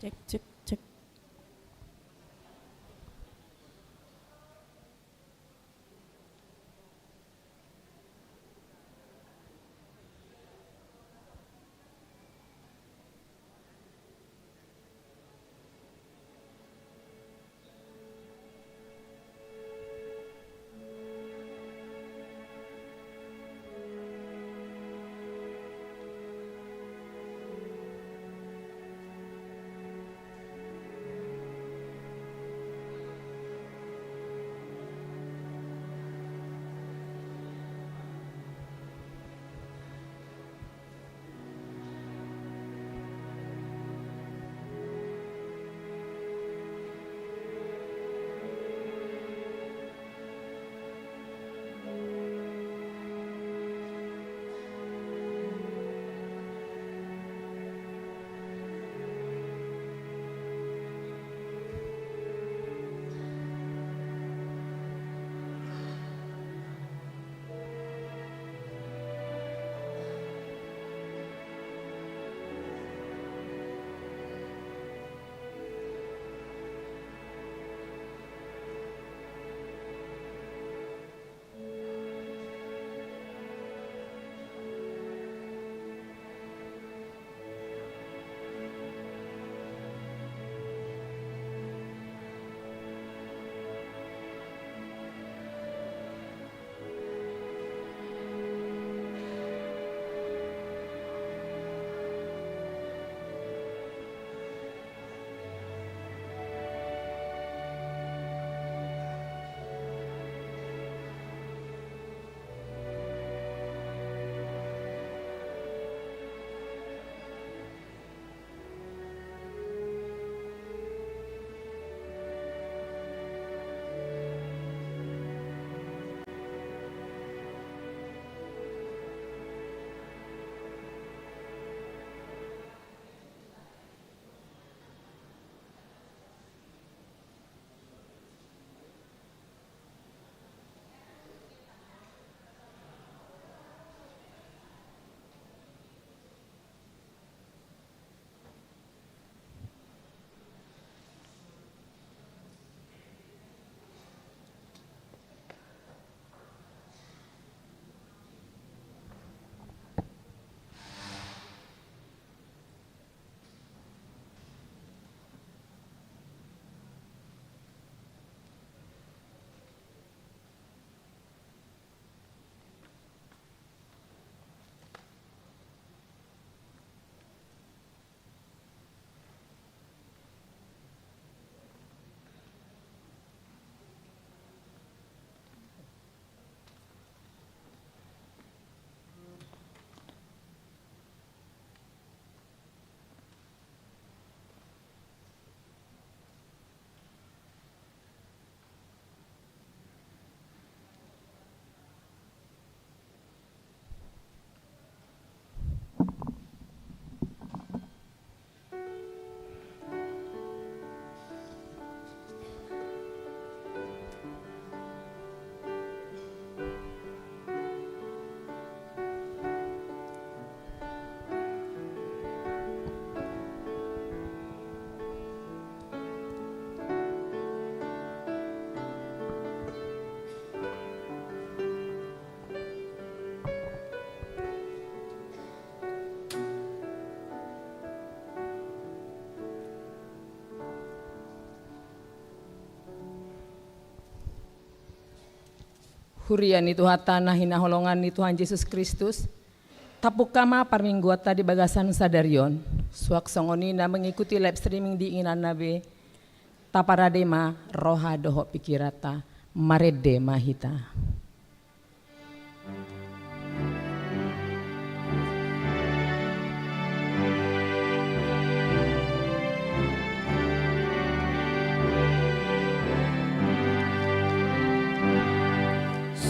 Cek cek cek. Hurian itu hatana hina holongan ni Tuhan Yesus Kristus. Tapuk kama parmingguata di bagasan sadarion. Suak songonina mengikuti live streaming di inan nabe. Taparadema roha doho pikirata marede mahita.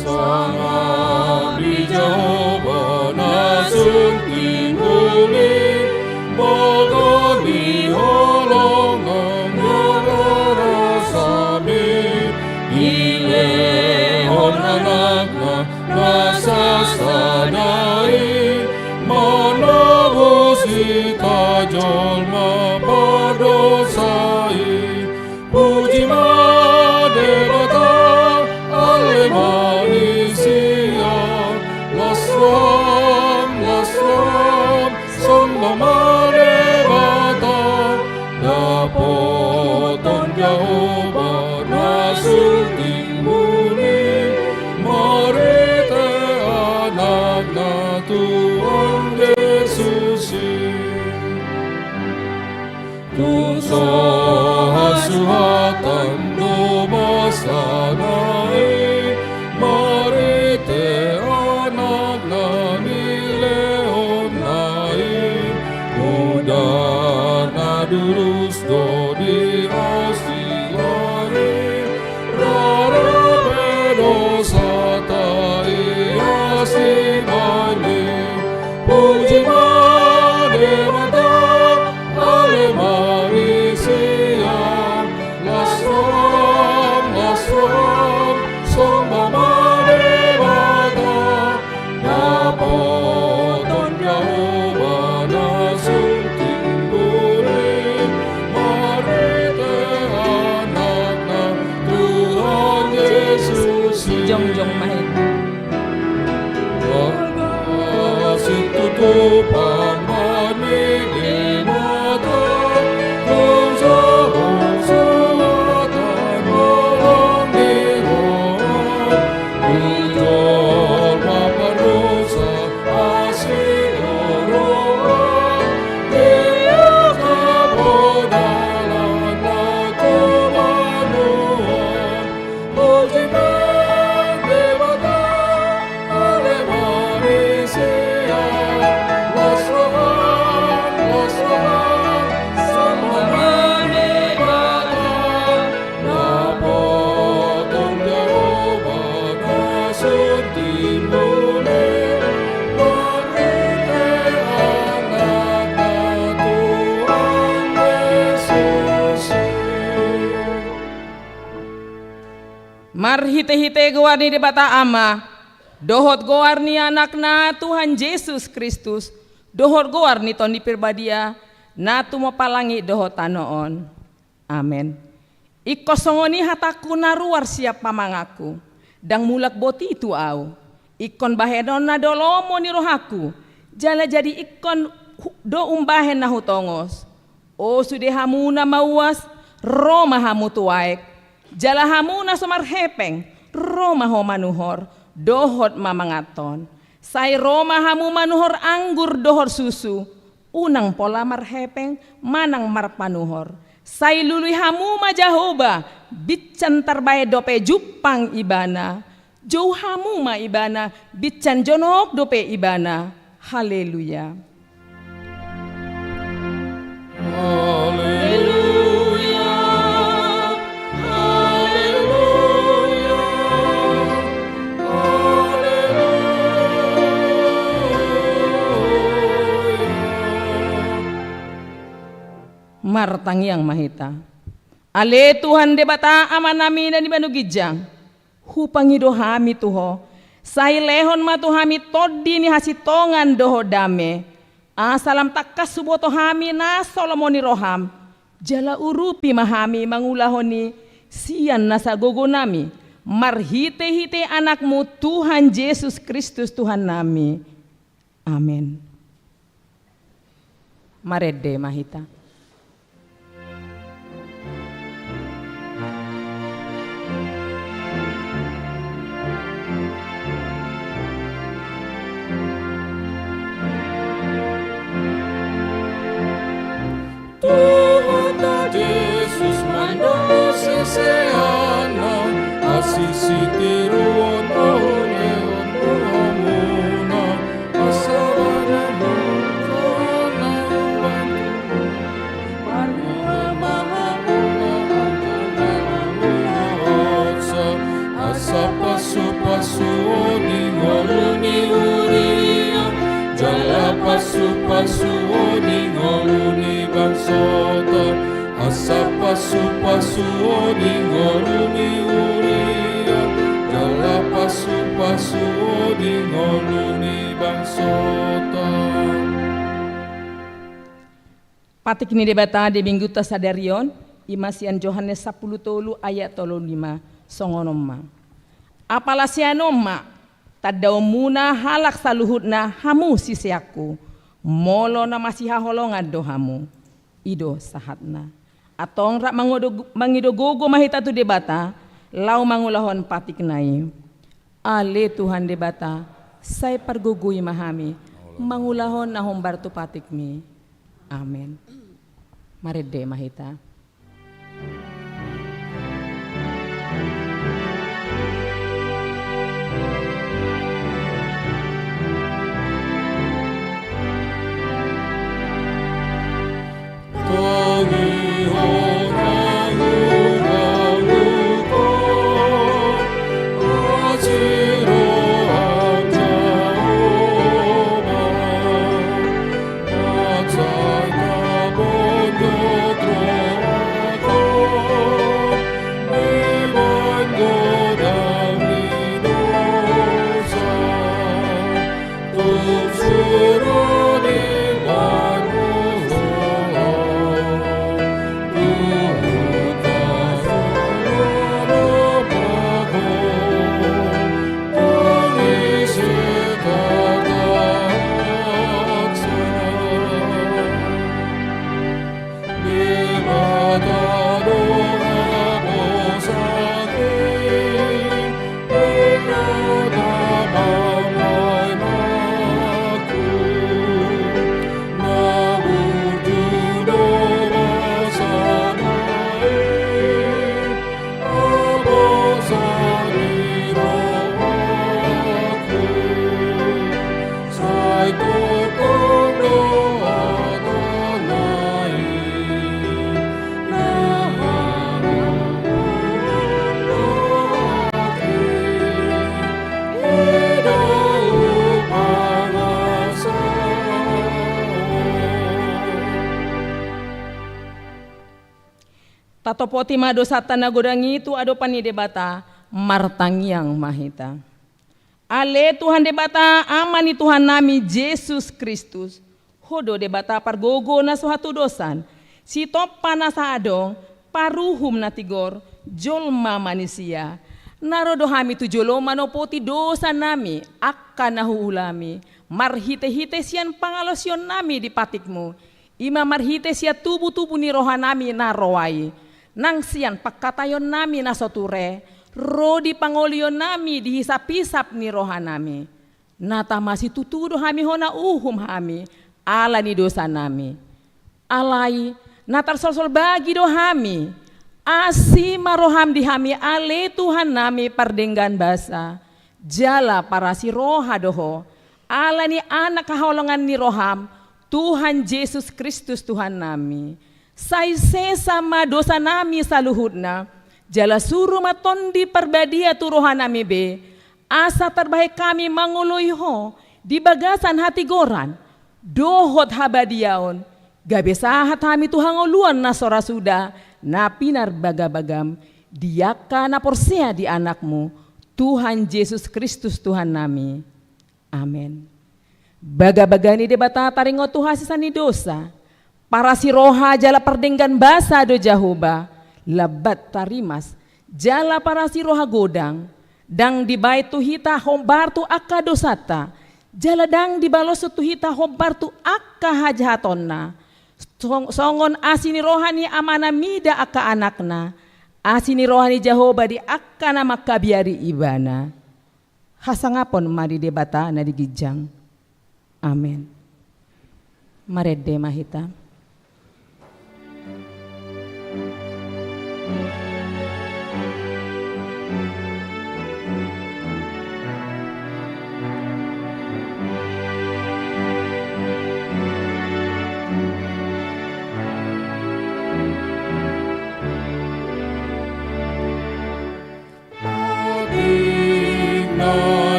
Sama bijauh nasun tingguli bagani holongan ngarasabi ile honana sita jolma berdosai puji madebata ale manusia lasram samba madebata dapoton Jehovah nasul timbuli marite anak na Tuhan Yesus dosa hasuhatan domasanai marite anak na nileonai udana durus do di asiai rara dosa tai asimani puji mademata ale marisia lasram samba mademata dapoton Jehovah nasul timbuli marite anak na Tuhan Yesus Jongjong mahit. Situ pamani di mata dosa suatan malam di roh Ujol mapadosa asing roh Dia kabodalan aku manuan puji madebata ale marisia lasram sama madebata dapoton Jehovah nasul timbuli marite anak na Tuhan Yesus. Marhite-hite gowarni di bata ama, dohot gowarni anakna Tuhan Yesus Kristus, dohot gowarni ton di pirbadia, na tumapalangi dohot tanoon. Amen. Ikosongoni hataku naruar siap pamangaku, dang mulak boti itu au. Ikon bahenon na dolomo ni rohaku, jala jadi ikon do umbahen na hutongos. O sude hamuna mauas, roma hamu tuaek. Jala hamuna somar hepeng, roma ho manuhor, dohot mamangaton. Sai roma hamu manuhor anggur dohor susu, unang pola mar hepeng, manang mar panuhor. Sai lului hamu majahoba, bitcan tarbae dope jupang ibana. Jauh hamu ma ibana, bitcan jonok dope ibana. Haleluya. Haleluya, haleluya, haleluya. Martang yang mahita. Ale Tuhan de bata amanami na di banugijang. Hupangi dohami tuho. Sai lehon matuhami toddi ni hasitongan doho dame. Asalam takkas suboto hami na solomoni roham. Jala urupi mahami mangulahoni sian nasa gogo nami. Marhite-hite anakmu Tuhan Yesus Kristus Tuhan nami. Amin. Marede mahita. Tuhan Yesus mandang seseana asisi tiruan oleon rohamuna asabana mukana bantu marma mahamuna asapasu-pasu dingoluni uria jala pasu-pasu dingoluni bangsota asapasu-pasu dingoluni uria jala pasu-pasu dingoluni bangsota Patik ni debata di minggu tasadarion imasian Yohanes 10 tolu ayat 35 songonomma. Apalasianomma tadaw muna halak saluhutna hamu sisiaku molo na masih haholongan do hamu ido sahatna. Atong rak mangidogogo mahita tu debata lau mangulahon patik nai. Ale Tuhan debata saya pergugui mahami mangulahon na hombar tu patik mi. Amin. Mari deh mahita. Tatopoti mado satana godangi itu ado pani debata martangiang mahita. Ale Tuhan debata amani Tuhan nami Yesus Kristus. Hodo debata pargogo na suatu dosan. Si topa na sa adong paruhum na tigor jolma manusia. Narodo hami tu joloma no poti dosa nami akan nahuulami. Marhite-hite sian pangalosyon nami di patikmu. Ima marhite sia tubuh-tubuh ni rohanami narowai. Nang sian pakatayon nami na soture, rodi pangolion nami dihisap-hisap ni rohanami. Nata masih tutudo hami hona hami, ala ni dosa nami. Alai, natar sol-sol bagi do hami, asima roham di hami ale Tuhan nami pardenggan basa. Jala para si roha doho, ala ni anak kaholongan ni roham, Tuhan Yesus Kristus Tuhan nami. Sai sesama dosa nami saluhutna, jala suruh maton di perbadia turuhan nami be, asa terbaik kami manguluiho di bagasan hati goran, dohot habadiaon, gabesahat kami tuhang uluan na sora suda, na pinar bagabagam, diaka na porsea di anakmu, Tuhan Yesus Kristus Tuhan nami. Amin. Bagabagani debata taringo Tuhan sisani dosa, para si roha jala perdenggan basa do jahoba, labat tarimas, jala para si roha godang, dang di bait tu hita hombar tu akka dosata, jala dang di balos tu hita hombar tu akka hajahatonna, songon asini rohani amana mida akka anakna, asini rohani jahoba di akka na makabiari ibana. Hasangapon mari debata na digijang. Amin. Marede mahita.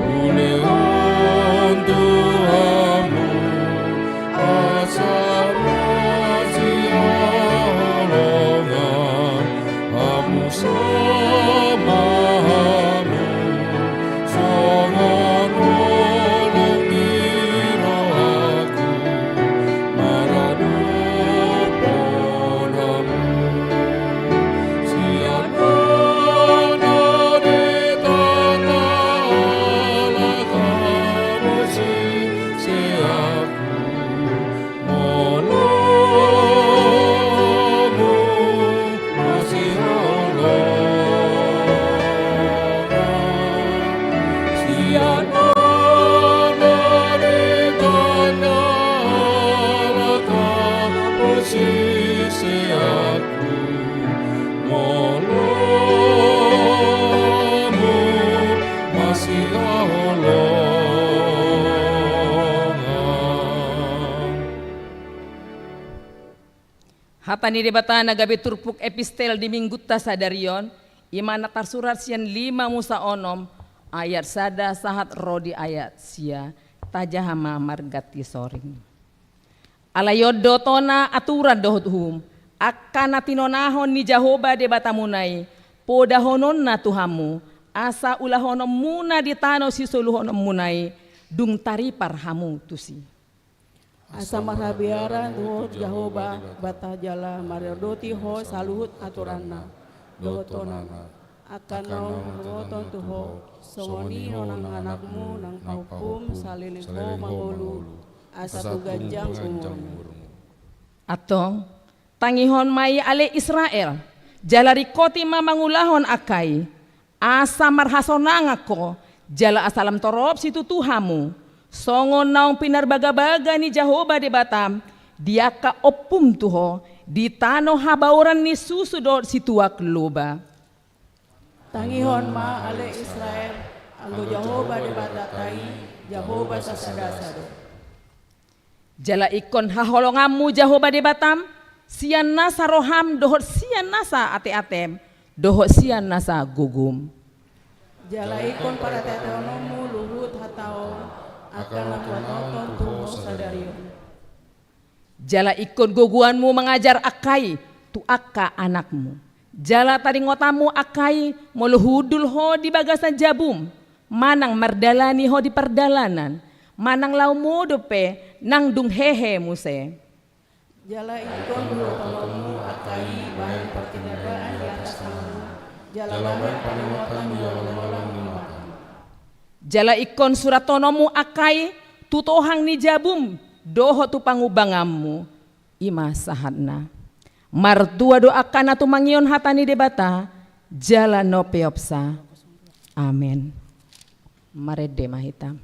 Uleon Tuhamu Hatani debata nagabe turpuk epistel di minggutta sadarion, imana tarsurat sian 5 Musa onom, ayat sada sahat rodi ayat sia, tajahama margati soring. Alayoddo tona aturan dohot hum, akan natinonahon ni Jahoba debata munai, podahonon na tuhamu, asa ulahonom muna ditano si soluhonom munai, dung taripar hamu tusi. Asa marhabiara tuh Jahoba bata jala mariodoti ho saluhut aturanna dotonana akan naon roton tuho songoni nonang anakmu nang paukum saliling ho mangulu asa tuganjang umurmu. Atong tangihon mai ale Israel jalari koti mamangulahon akai asa marhasonang ako jala asalam torop situ tuhamu songon naong pinarbaga-baga ni Jahoba de Batam dia ka opum tuho di tano habauran ni susudot situak loba. Tangihon ma ale Israel anggo Jahoba de batatai Jahoba sasadasado. Jala ikon haholongamu Jahoba de Batam sian nasa roham dohot sian nasa ate-atem dohot sian nasa gugum. Jala ikon para teteonomu luhut hatao akan nonton tuh sadarion. Jala ikon guguanmu mengajar akai tu akka anakmu. Jala taringotamu akai moluhudul ho di bagasan jabum. Manang mardalani ho di perdalanan. Manang lau modope nang dung hehe muse. Jala ikon lutonomu akai bahan pertindakaan di atas kamu. Jala bahan paningotan yolang niwatan. Jala ikon suratonomu akai tutohang ni jabum doho tu pangubangammu ima sahatna martua doakan atu mangion hatani debata jala no peopsa amen marede mahita.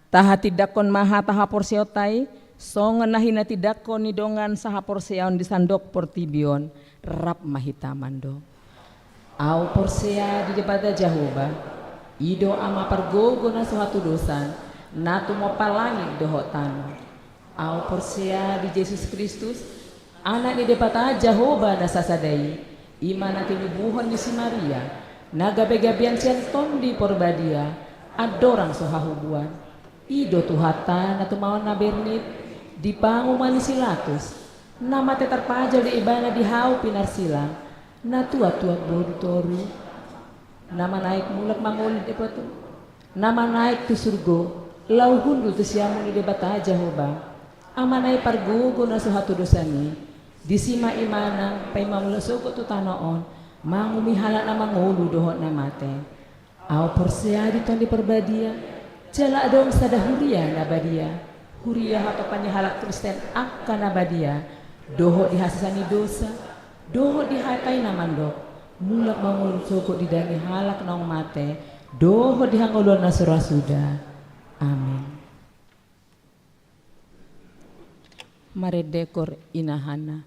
Taha tidakon maha taha porsiotai songen nahina tidakon nidongan saha porseaon di sandok portibion rap mahita mando. Au porsea di debata Jahoba ido ama pargogo na suatu dosan natu mopalangit dohot tanu. Au porsea di Yesus Kristus anak di debata Jahoba na sasadai imana tinubuhon di si Maria nagabe-gabian centon di porbadia adorang sohahubuan. Ido tuhata na tumawan na bernit di panguman silatus nama tetarpajaw di ibana di hau pinarsilang na tuat-tuat bodutoru nama naik mulak mangulid ipatu nama naik tu surgo lau hundu tu siamu ni debata Jahoba ama naik pargugo na suhatu dosani disima imana pay mamulasoko tu tanoon mangumihala na mangulu dohot na mate au porsea di ton di perbadia jala dong sada huria nabadia huria atau panyahalak Kristen akan nabadia doho dihasani dosa doho dihatai namandok mulak mangul soko didani halak nong mate doho dihangolon na surasuda amin. maredekor inahana.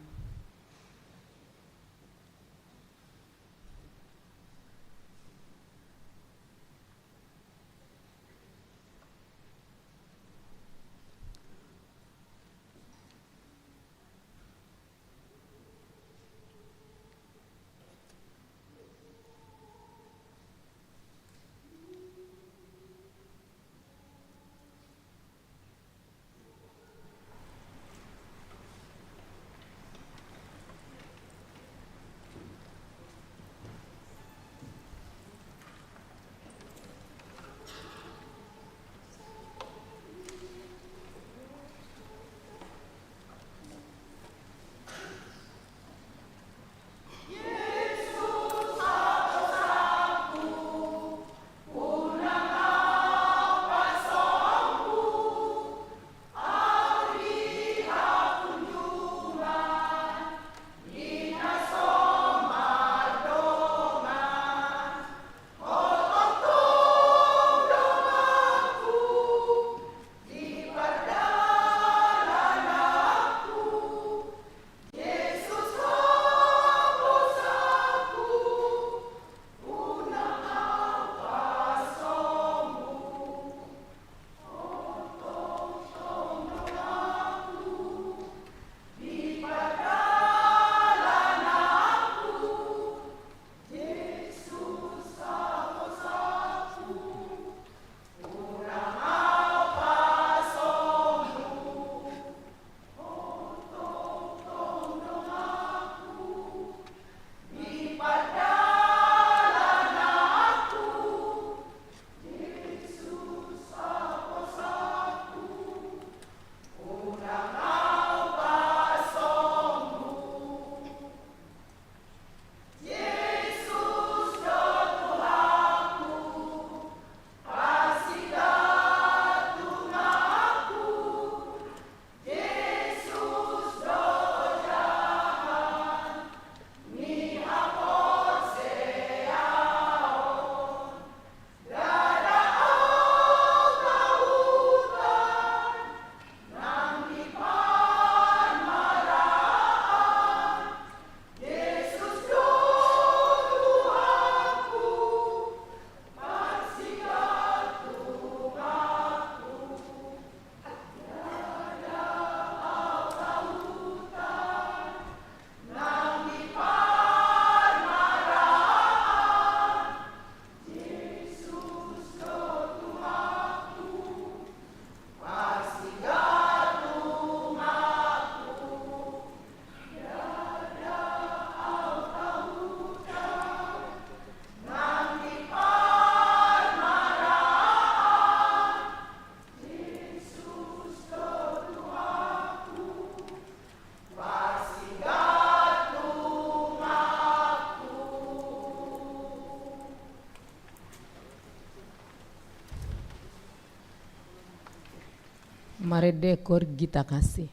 Maredekor Gita Kasih.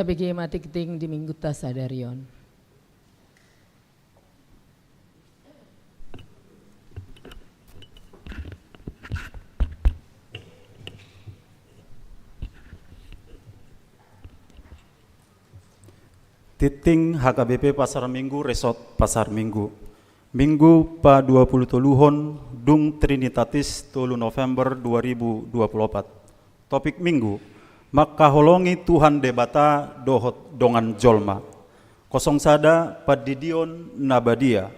tapi mati ting di minggu tasadarion. Titing HKBP Pasar Minggu Resort Pasar Minggu. Minggu pa 20 toluhon Dung Trinitatis 3 November 2024. Topik minggu, makaholongi Tuhan debata dohot dongan jolma. Kosong sada padidion nabadia.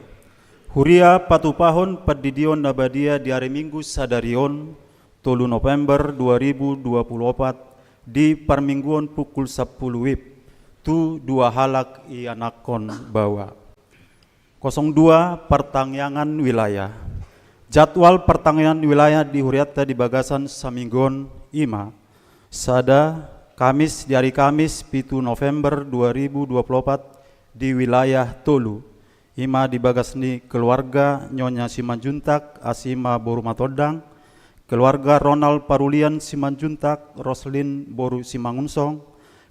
Huria patupahon padidion nabadia di hari Minggu sadarion 3 November 2024 di parmingguan pukul 10 WIB. Tu dua halak ianakon bawa. 02 pertangyangan wilayah. Jadwal pertangyangan wilayah di Huriata di Bagasan Saminggon Ima. Sada Kamis di hari Kamis 7 November 2024 di wilayah Tolu. Ima di Bagasni keluarga Nyonya Simanjuntak Asima Boru Matodang, keluarga Ronald Parulian Simanjuntak Roslin Boru Simangunsong,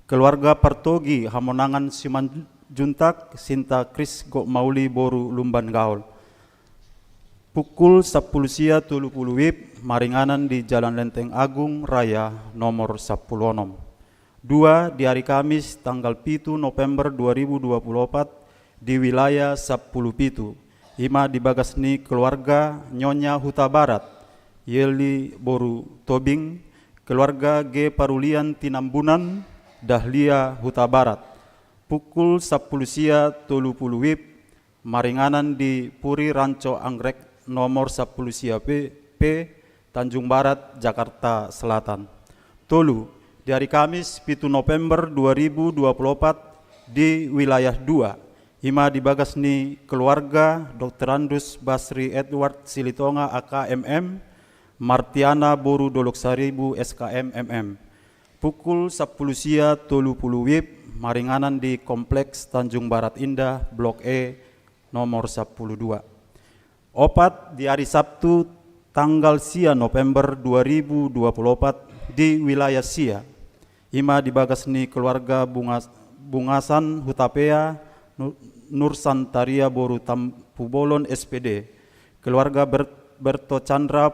keluarga Partogi Hamonangan Simanjuntak Sinta Kris Gok Mauli Boru Lumban Gaul. Pukul 10 sia 30 WIB maringanan di Jalan Lenteng Agung Raya nomor 10. 2 di hari Kamis tanggal 7 November 2024 di wilayah 10 Pitu. Ima di Bagasni keluarga Nyonya Huta Barat Yeli Boru Tobing, keluarga G Parulian Tinambunan Dahlia Huta Barat. Pukul 10 sia 30 WIB maringanan di Puri Ranco Anggrek nomor 10 sia P Tanjung Barat Jakarta Selatan. Tolu di hari Kamis 7 November 2024 di wilayah 2. Ima di Bagasni keluarga Dr. Andus Basri Edward Silitonga AKMM Martiana Boru Dolok Saribu SKMMM. Pukul 10 sia 30 WIB maringanan di Kompleks Tanjung Barat Indah Blok E nomor 12. Opat di hari Sabtu tanggal sia November 2024 di wilayah Sia. Ima di Bagasni keluarga Bungasan Hutapea Nursantaria Boru Tampubolon SPD, keluarga Berto Chandra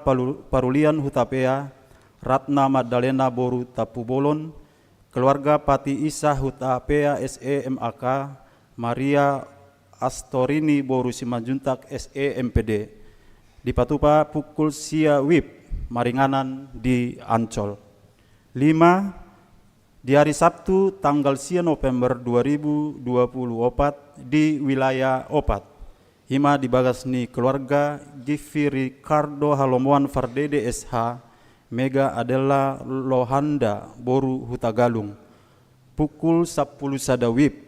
Parulian Hutapea Ratna Magdalena Boru Tapubolon, keluarga Pati Isa Hutapea SEMAK Maria Astorini Boru Simanjuntak SEMPD. Di Patupa pukul sia WIB maringanan di Ancol. 5 di hari Sabtu tanggal sia November 2024 di wilayah Opat. Ima di Bagasni keluarga Givi Ricardo Halomoan Fardede SH Mega Adela Lohanda Boru Hutagalung. Pukul 10 sada WIB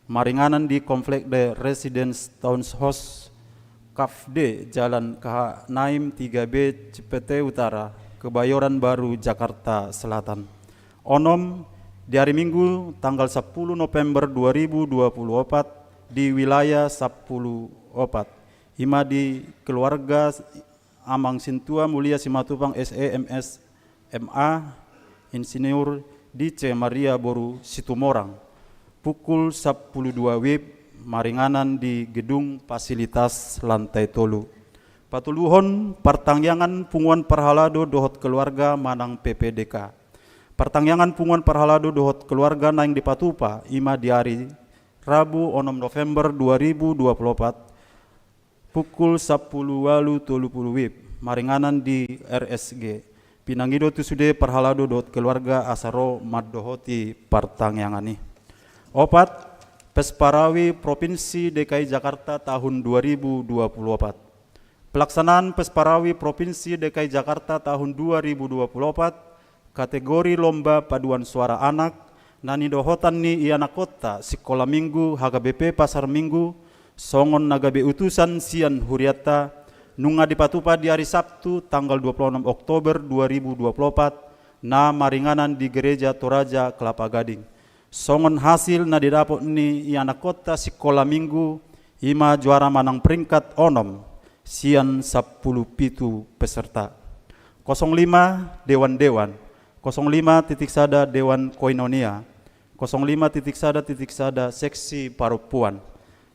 maringanan di Komplek The Residence Townhouse KFD Jalan KH Naim 3B Cipete Utara Kebayoran Baru Jakarta Selatan. Onom di hari Minggu tanggal 10 November 2024 di wilayah 10 Opat. Ima di keluarga Amang Sintua Mulia Simatupang SEMS MA Insinyur DC Maria Boru Situmorang. Pukul 12 WIB maringanan di gedung fasilitas lantai tolu. Patuluhon pertangyangan punguan perhalado dohot keluarga Manang PPDK. Pertangyangan punguan perhalado dohot keluarga naing di Patupa ima di hari Rabu 6 November 2024 pukul 10.30 WIB maringanan di RSG. Pinangido tusude perhalado dohot keluarga asaro maddohoti pertangyangani. Opat Pesparawi Provinsi DKI Jakarta tahun 2024. Pelaksanaan Pesparawi Provinsi DKI Jakarta tahun 2024 kategori lomba paduan suara anak nani dohotan ni iana kota Sekolah Minggu HKBP Pasar Minggu songon nagabe utusan sian huriata nunga di Patupa di hari Sabtu tanggal 26 Oktober 2024 na maringanan di Gereja Toraja Kelapa Gading. Songon hasil na didapot ni iana kota Sekolah Minggu ima juara manang peringkat onom sian 10 pitu peserta. 05 Dewan-Dewan 05 titik sada Dewan Koinonia 05.1.1 Seksi Parupuan.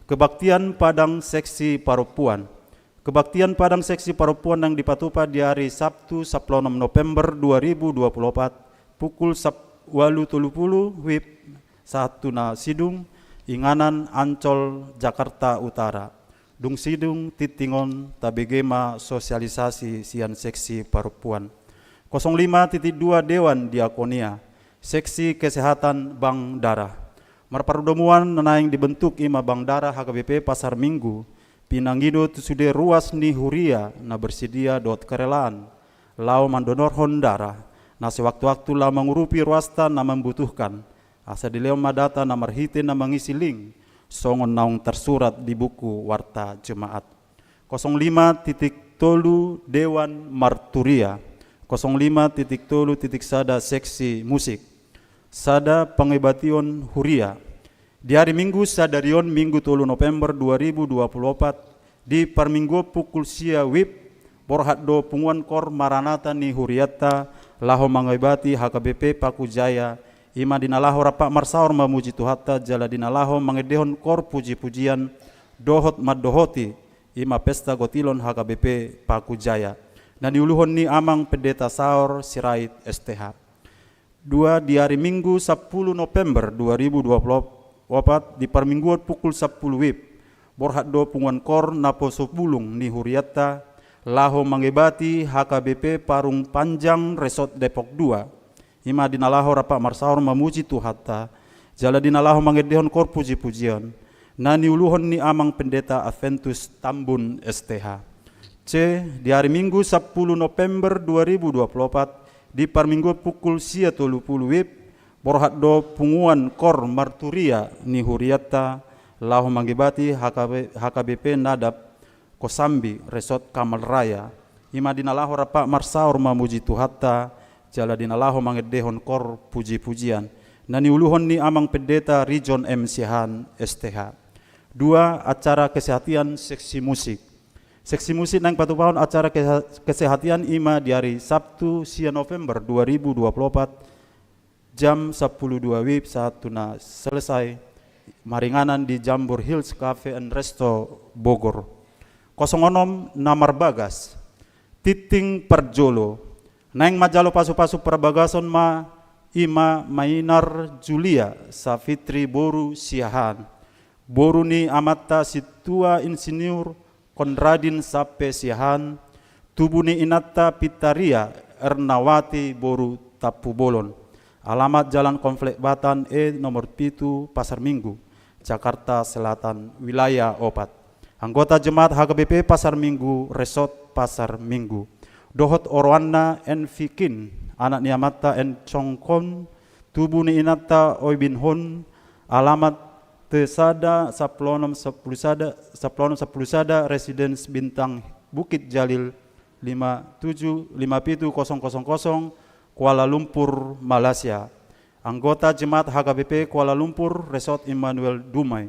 Kebaktian Padang Seksi Parupuan. Kebaktian Padang Seksi Parupuan yang dipatupa di hari Sabtu 16 November 2024 pukul 8.30 WIB 1 na Sidung Inganan Ancol Jakarta Utara. Dung Sidung Titingon Tabegema Sosialisasi Sian Seksi Parupuan. 05.2 Dewan Diakonia Seksi Kesehatan Bang Darah. Marparudomuan nanaing dibentuk ima Bang Darah HKBP Pasar Minggu pinangido tusude ruas ni huria na bersedia dot kerelaan lau mandonor darah na sewaktu-waktu la mengurupi ruasta na membutuhkan asa dileo madata na marhite na mengisi link songon naung tersurat di buku Warta Jemaat. 05.3 Dewan Marturia. 05.3.1 Seksi Musik Sada Pengebation Huria. Di hari Minggu sadarion Minggu 3 November 2024 di Parminggu pukul sia WIB Borhaddo Punguan Kor Maranata ni Huriata laho mengebati HKBP Paku Jaya ima dinalaho rapak marsaor memuji Tuhata jala dinalaho mengedehon kor puji-pujian dohot maddohoti ima pesta gotilon HKBP Paku Jaya. Dan diuluhon ni amang pendeta saor Sirait STH. 2 di hari Minggu 10 November 2024 di Parmingguan pukul 10 WIB Borhaddo Punguan Kor Naposo Bulung ni Huriata laho mengebati HKBP Parung Panjang Resort Depok 2 ima dinalaho rapak marsaor memuji Tuhata jala dinalaho mengedehon kor puji-pujian na niuluhon ni amang pendeta Adventus Tambun STH. C. Di hari Minggu 10 November 2024 di Parminggu pukul sia 30 WIB Borhaddo Punguan Kor Marturia ni Huriata laho mengebati HKBP Nadab Kosambi Resort Kamal Raya ima dinalaho rapak marsaor memuji Tuhata jala dinalaho mengedehon kor puji-pujian na niuluhon ni amang pendeta Rijon M. Sihan STH. 2. Acara kesehatan Seksi Musik. Seksi musik nang patupahon acara kesehatan ima di hari Sabtu sia November 2024 jam 10.02 WIB 1 na selesai maringanan di Jambur Hills Cafe and Resto Bogor. 06 Namar Bagas Titing Perjolo nang majalo pasu-pasu perbagason ma ima Mainar Julia Safitri Boru Siahan Boru ni amata situa insinyur Konradin Sape Siahan Tubuni Inata Pitaria Ernawati Boru Tapu Bolon. Alamat Jalan Konflik Batan nomor 7 Pasar Minggu Jakarta Selatan wilayah Opat. Anggota Jemaat HKBP Pasar Minggu Resort Pasar Minggu. Dohot Orwana N. Fikin anak niamata N. Chongkon Tubuni Inata Oibin Hon. Alamat Tesada Saplonom 10 Sada Residence Bintang Bukit Jalil 57000 Kuala Lumpur Malaysia. Anggota Jemaat HKBP Kuala Lumpur Resort Immanuel Dumai.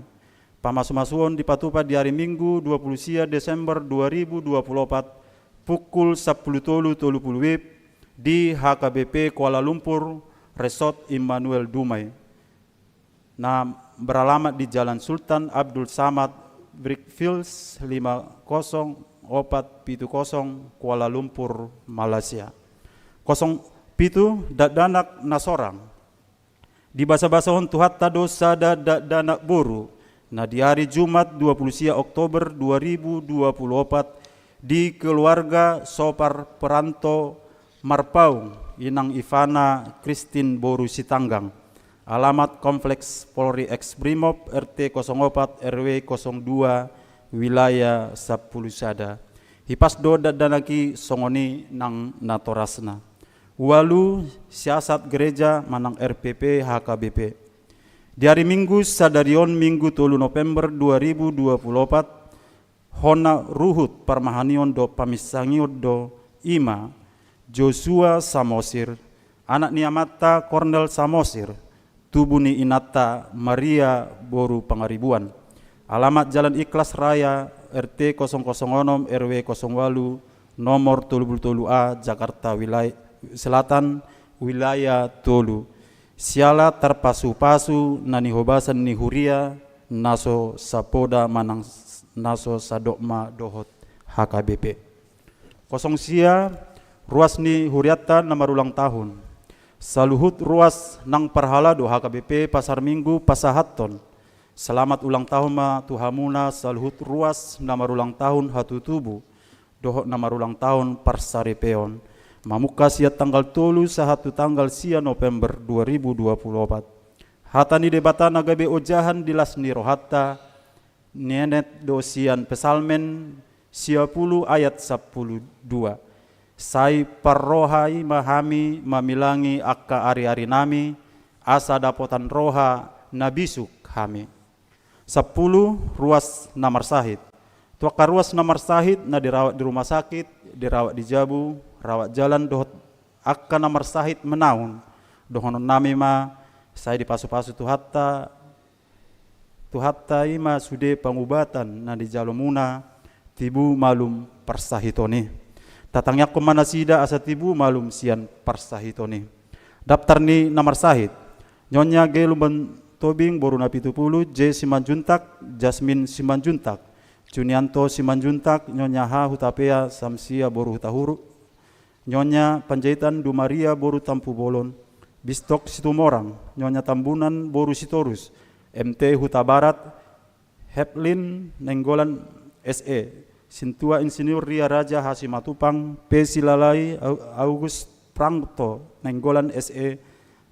Pamasu-masuon dipatupa di hari Minggu 20 Desember 2024 pukul 10.30 WIB di HKBP Kuala Lumpur Resort Immanuel Dumai. Nah, beralamat di Jalan Sultan Abdul Samad Brickfields 50470 Kuala Lumpur Malaysia. 07 Danak Nasorang di basa-basahon Tuhata dosa Danak Boru. Nah di hari Jumat 20 Oktober 2024 di keluarga Sopar Peranto Marpaung Inang Ivana Christine Boru Sitanggang. Alamat Kompleks Polri X Brimob RT 04 RW 02 wilayah 10 Sada. Hipas do danaki songoni nang natorasna. Walu siasat gereja manang RPP HKBP. Di hari Minggu sadarion Minggu 3 November 2024 hona ruhut parmahanion do pamisangiod do ima Joshua Samosir anak niamata Kornel Samosir Tubuni Inata Maria Boru Pangaribuan. Alamat Jalan Ikhlas Raya RT 006 RW 08 nomor 33A Jakarta wilayah Selatan wilayah Tolu. Siala terpasu-pasu nani hobasan ni huria naso sapoda manang naso sadokma dohot HKBP. Kosong sia ruas ni huriata nomor ulang tahun. Saluhut ruas nang parhalado HKBP Pasar Minggu Pasahaton. Selamat ulang tahun ma tuhamuna saluhut ruas nomor ulang tahun hatu tubu. Dohot nomor ulang tahun Parsaripeon. Mamuka sia tanggal 3 sahatu tanggal sia November 2024. Hatani debata nagabe ojahan dilas ni rohata nenet dosian pesalmen sia 10 ayat 12. Sai parrohai mahami mamilangi akka ari-ari nami asa dapotan roha nabisuk kami. 10 ruas namar sahid. Tuaka ruas namar sahid na dirawat di rumah sakit, dirawat di Jabu, rawat jalan dohot akka namar sahid menaun. Dohonon nami ma saya dipasu-pasu tuhatta ima sude pengobatan na di jalomuna tibu malum persahitoni. Tatangnya kemana sida asa tibu malum sian persahitoni. Daftar ni namar sahid. Nyonya G Lumban Tobing Boru Napi 70, J Simanjuntak, Jasmine Simanjuntak, Junianto Simanjuntak, Nyonya H Hutapea Samsia Boru Hutahuru, Nyonya Panjaitan Dumaria Boru Tampu Bolon, Bistok Situmorang, Nyonya Tambunan Boru Sitorus, MT Huta Barat, Heplin Nenggolan SE, Sintua Insinyur Ria Raja Hasimatupang, P Silalai August Prangto Nenggolan SE,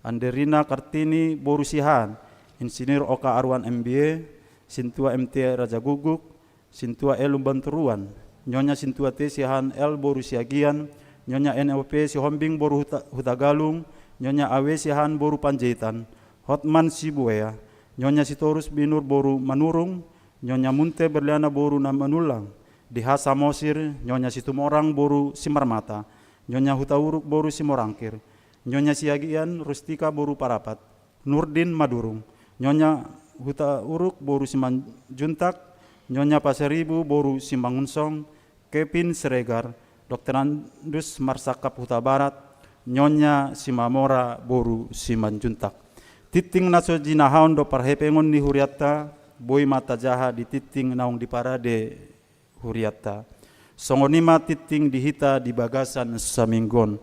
Anderina Kartini Boru Sihan, Insinyur Oka Arwan MBA, Sintua MT Raja Guguk, Sintua L Banturuan, Nyonya Sintua T Sihan L Boru Siagian, Nyonya NLP Sihombing Boru Hutagalung, Nyonya Awe Sihan Boru Panjaitan, Hotman Sibuea, Nyonya Sitorus Binur Boru Manurung, Nyonya Munte Berliana Boru Namanulang, Diha Samosir, Nyonya Situmorang Boru Simarmata, Nyonya Hutauruk Boru Simorangkir, Nyonya Siagian Rustika Boru Parapat, Nurdin Madurung, Nyonya Hutauruk Boru Simanjuntak, Nyonya Paseribu Boru Simbangunsong, Kevin Seregar, Dr. Andus Marsakap Huta Barat, Nyonya Simamora Boru Simanjuntak. Titing naso jinahaon do parhepengon ni huriata, boy mata jaha di titing naung di parade huriata. Songonima titing dihita di bagasan saminggon.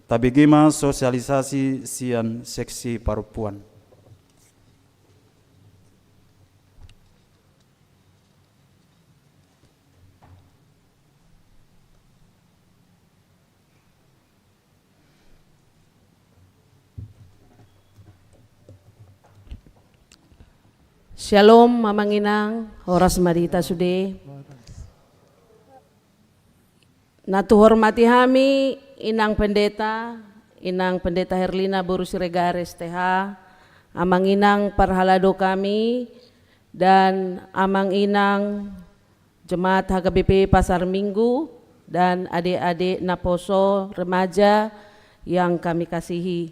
Tabigima sosialisasi sian seksi perempuan. Shalom mamanginang, horas marita sude. Natu hormati hami Inang Pendeta Herlina Boru Siregares TH, Amang Inang Parhalado kami, dan Amang Inang Jemaat HKBP Pasar Minggu, dan adik-adik Naposo remaja yang kami kasihi.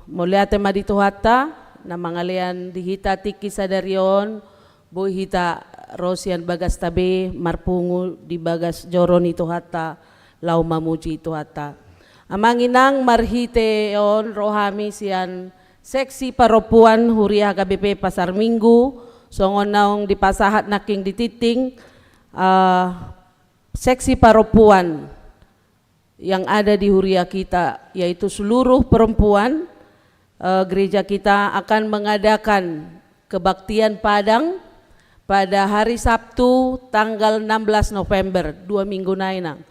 Mulia tema dituhata, na mangalian dihita tiki sadarion, boy hita Rosian bagas tabe marpungu di bagas joron itu hata lau mamuji itu hata. Amang Inang marhite on rohami sian seksi paropuan huria HKBP Pasar Minggu, songon naong di pasahat naking dititing seksi paropuan yang ada di huria kita, yaitu seluruh perempuan. Gereja kita akan mengadakan kebaktian Padang pada hari Sabtu tanggal 16 November 2 minggu nainang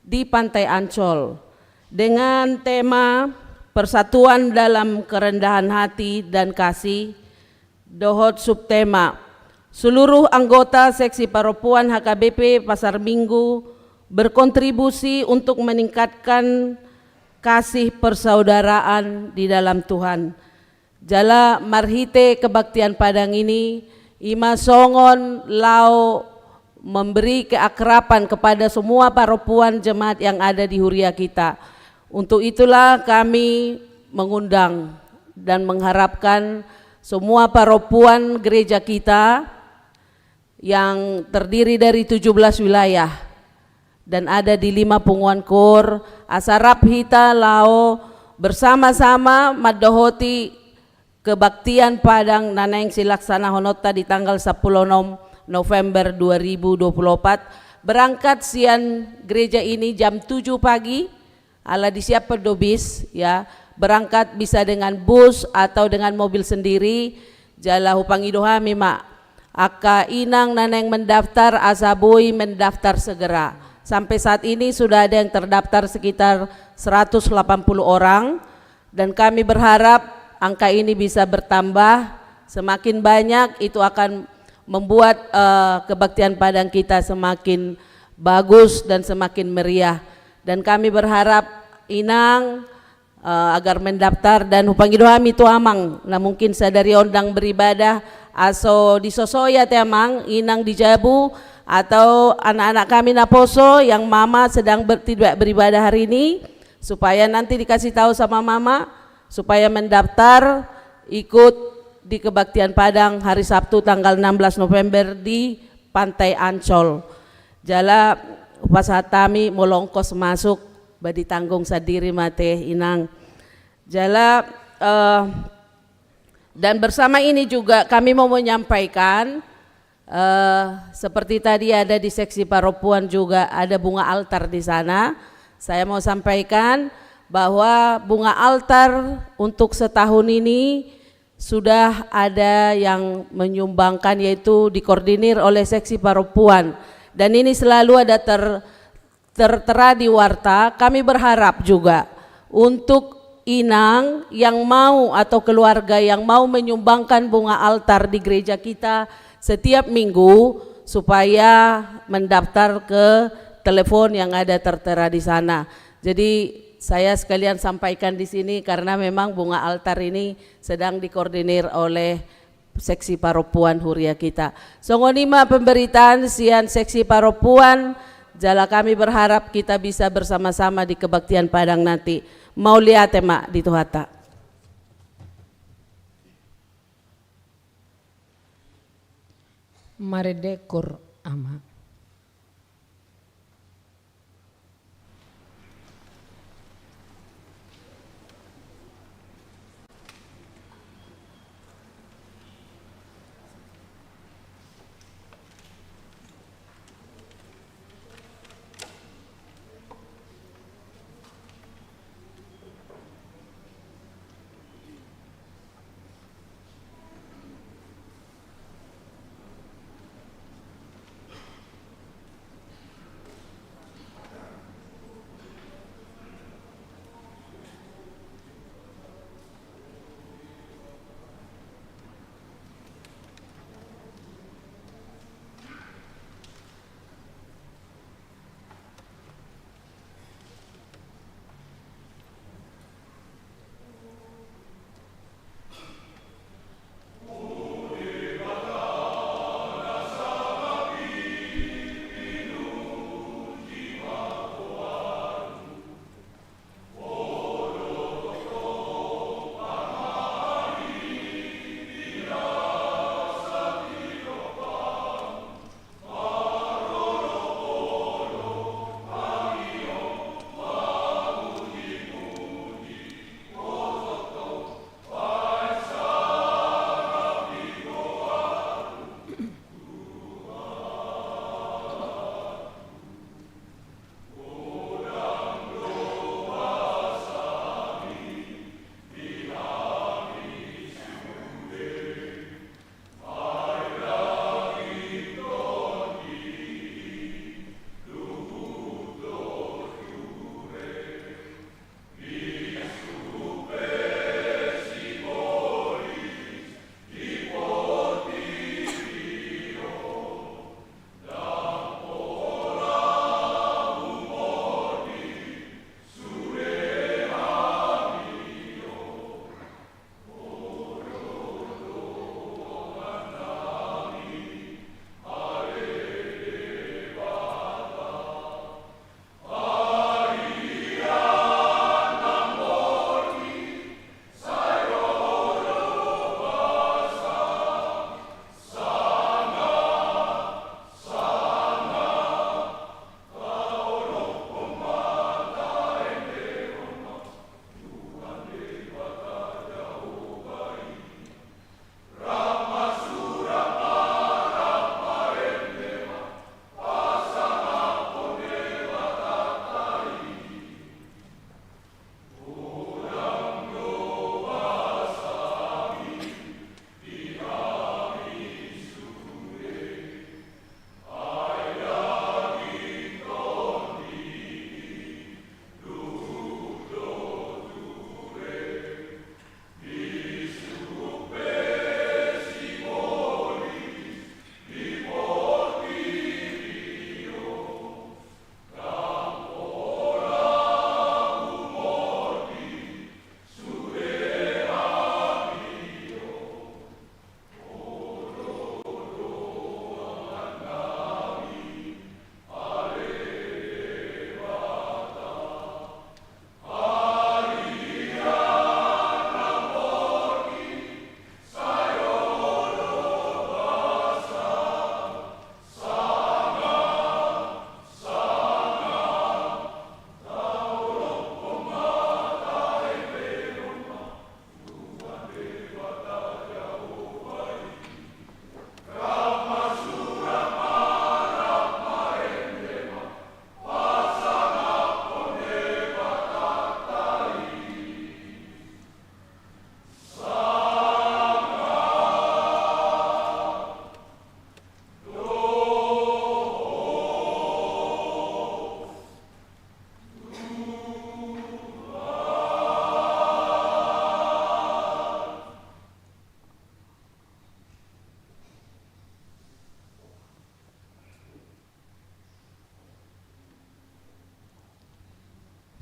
di Pantai Ancol dengan tema Persatuan dalam Kerendahan Hati dan Kasih. Dohot subtema seluruh anggota seksi perempuan HKBP Pasar Minggu berkontribusi untuk meningkatkan kasih persaudaraan di dalam Tuhan. Jala marhite kebaktian Padang ini, ima songon lau memberi keakraban kepada semua perempuan jemaat yang ada di huria kita. Untuk itulah kami mengundang dan mengharapkan semua perempuan gereja kita yang terdiri dari 17 wilayah dan ada di 5 punguan kor asarap hita lao bersama-sama madohoti kebaktian Padang Naneng Silaksana Honota di tanggal 10 November 2024. Berangkat sian gereja ini jam 7 pagi, ala disiap pedobis ya. Berangkat bisa dengan bus atau dengan mobil sendiri. Jala hupangidoha mima. Aka inang naneng mendaftar, asabui mendaftar segera. Sampai saat ini sudah ada yang terdaftar sekitar 180 orang. Dan kami berharap angka ini bisa bertambah. Semakin banyak itu akan membuat kebaktian Padang kita semakin bagus dan semakin meriah. Dan kami berharap inang agar mendaftar dan hupangidoha mitu amang. Nah mungkin sadari ondang beribadah aso di Sosoya temang inang di Jabu atau anak-anak kami naposo yang mama sedang tidak beribadah hari ini, supaya nanti dikasih tahu sama mama supaya mendaftar ikut di kebaktian Padang hari Sabtu tanggal 16 November di Pantai Ancol. Jala upasatami molongkos masuk badi tanggung sadiri mate inang. Jala dan bersama ini juga kami mau menyampaikan seperti tadi ada di seksi paropuan juga ada bunga altar di sana. Saya mau sampaikan bahwa bunga altar untuk setahun ini sudah ada yang menyumbangkan, yaitu dikoordinir oleh seksi paropuan, dan ini selalu ada tertera di warta. Kami berharap juga untuk inang yang mau atau keluarga yang mau menyumbangkan bunga altar di gereja kita setiap minggu supaya mendaftar ke telepon yang ada tertera di sana. Jadi saya sekalian sampaikan di sini karena memang bunga altar ini sedang dikoordinir oleh seksi paropuan Huria kita. Songonima pemberitaan sian seksi paropuan. Jala kami berharap kita bisa bersama-sama di kebaktian Padang nanti. Mau lihat mak di Tuhata. Maredekur ama.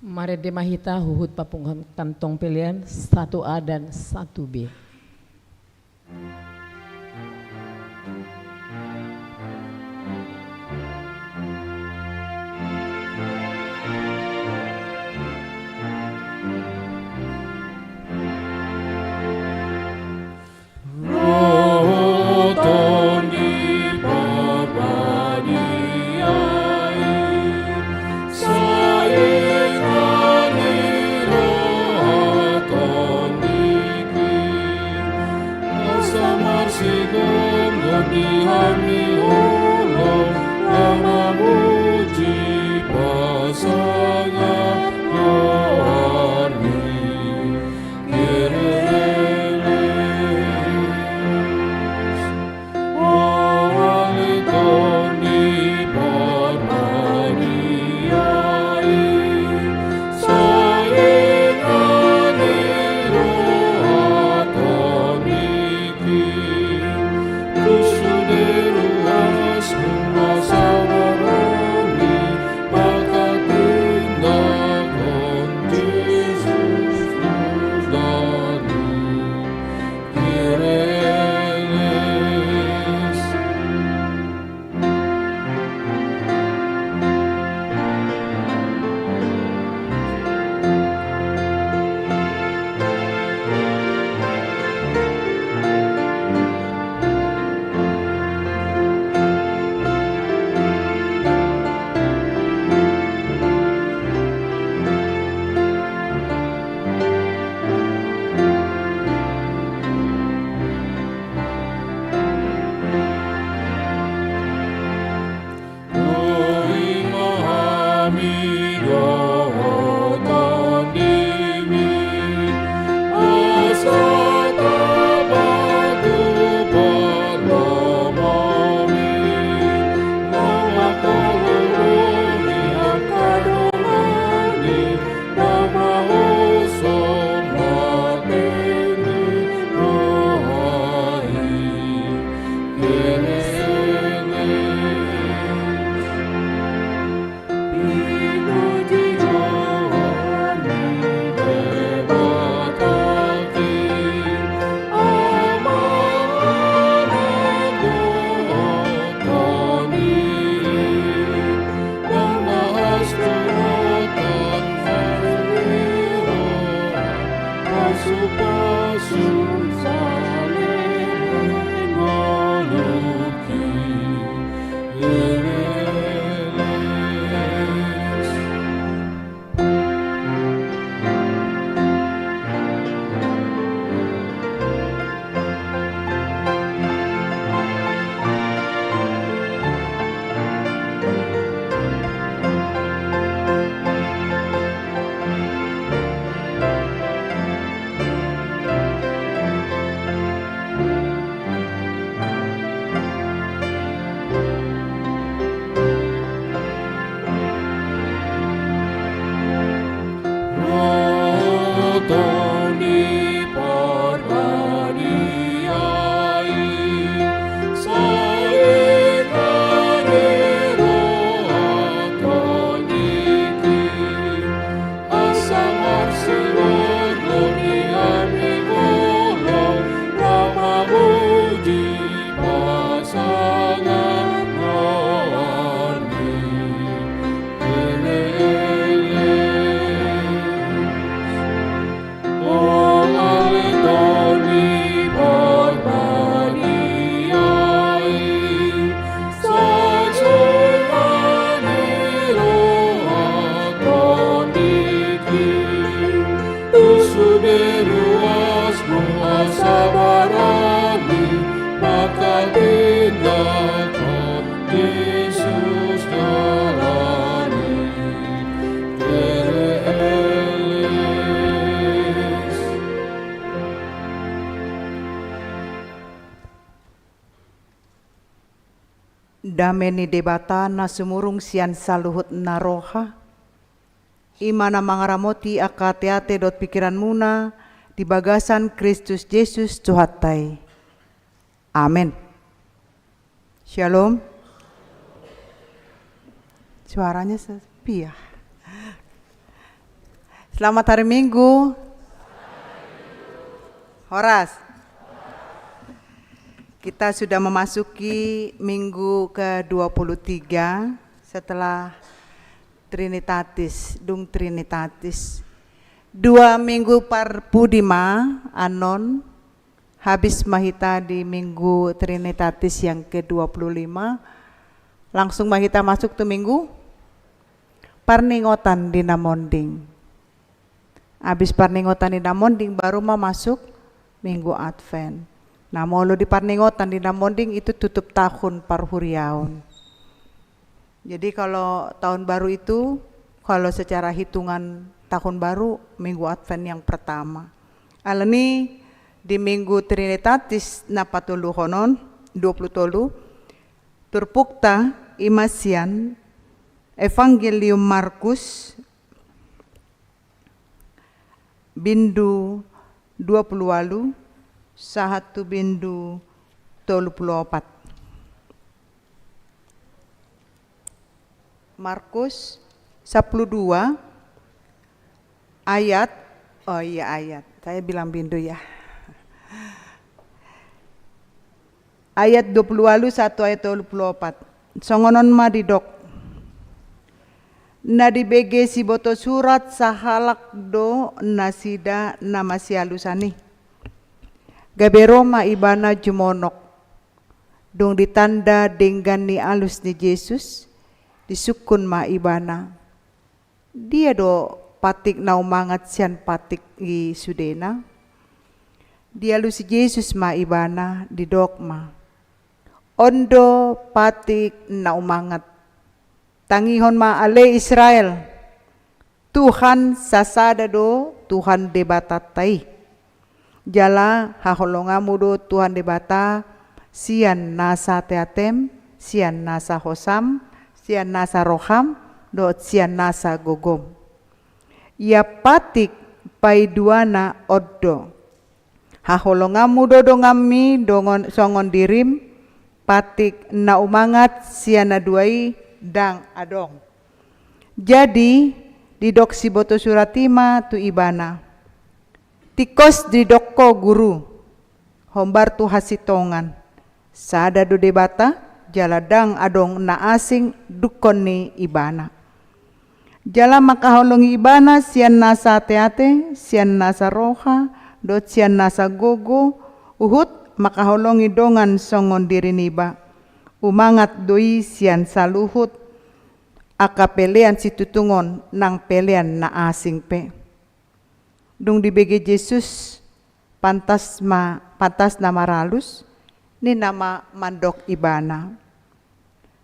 Mari demahita huhut papung kantong pilihan 1A dan 1B. Dameni debata na sumurung sian saluhut naroha. Imana mangaramoti akateate dot pikiran muna di bagasan Kristus Yesus Tuhatai. Amin. Shalom. Suaranya sepi ya. Selamat hari Minggu. Horas. Kita sudah memasuki minggu ke-23 setelah Trinitatis, Dung Trinitatis. 2 minggu par Pudima, Anon, habis mahita di minggu Trinitatis yang ke-25. Langsung mahita masuk tuh minggu Parningotan di Namonding. Habis Parningotan di Namonding baru mau masuk minggu Advent. Nah, molo di Parningotan di Namonding itu tutup tahun Parhuriaun. Jadi kalau tahun baru itu, kalau secara hitungan tahun baru, minggu Advent yang pertama. Alani di minggu Trinitatis napatulu honon 20 turpukta imasian Evangelium Markus bindu 20 sahatu bindu 34. Markus 12 ayat, oh iya ayat, saya bilang bindu ya. Ayat 20 1 ayat 24. Songonon madidok. Na dibege si boto surat sahalak do nasida nama si alusani. Gabero ma ibana jumonok. Dong ditanda dengan ni alus ni Yesus. Disukun ma ibana. Dia do patik na umangat sian patik i sudena. Dia lu si Yesus ma ibana di dogma. Ondo patik na umangat. Tangihon ma ale Israel. Tuhan sasada do Tuhan debatatai. Jala haholongamu do Tuhan debata. Sian nasa teatem, sian nasa hosam, sian nasa roham, do sian nasa gogom. Ia patik paiduana oddo. Haholongamu do dongami dongon songon dirim. Patik na umangat sian na duai dang adong. Jadi di dok si boto suratima tu ibana. Tikos di dokko guru. Hombar tu hasitongan. Sada do debata jaladang adong na asing dukon ni ibana. Jala makaholongi ibana sian nasa teate, sian nasa roha, dot sian nasa gogo, uhut makaholongi dongan songon diri niba. Umangat doi sian saluhut aka pelean si tutungon nang pelean na asing pe. Dung dibege Yesus pantas na maralus ni nama mandok ibana.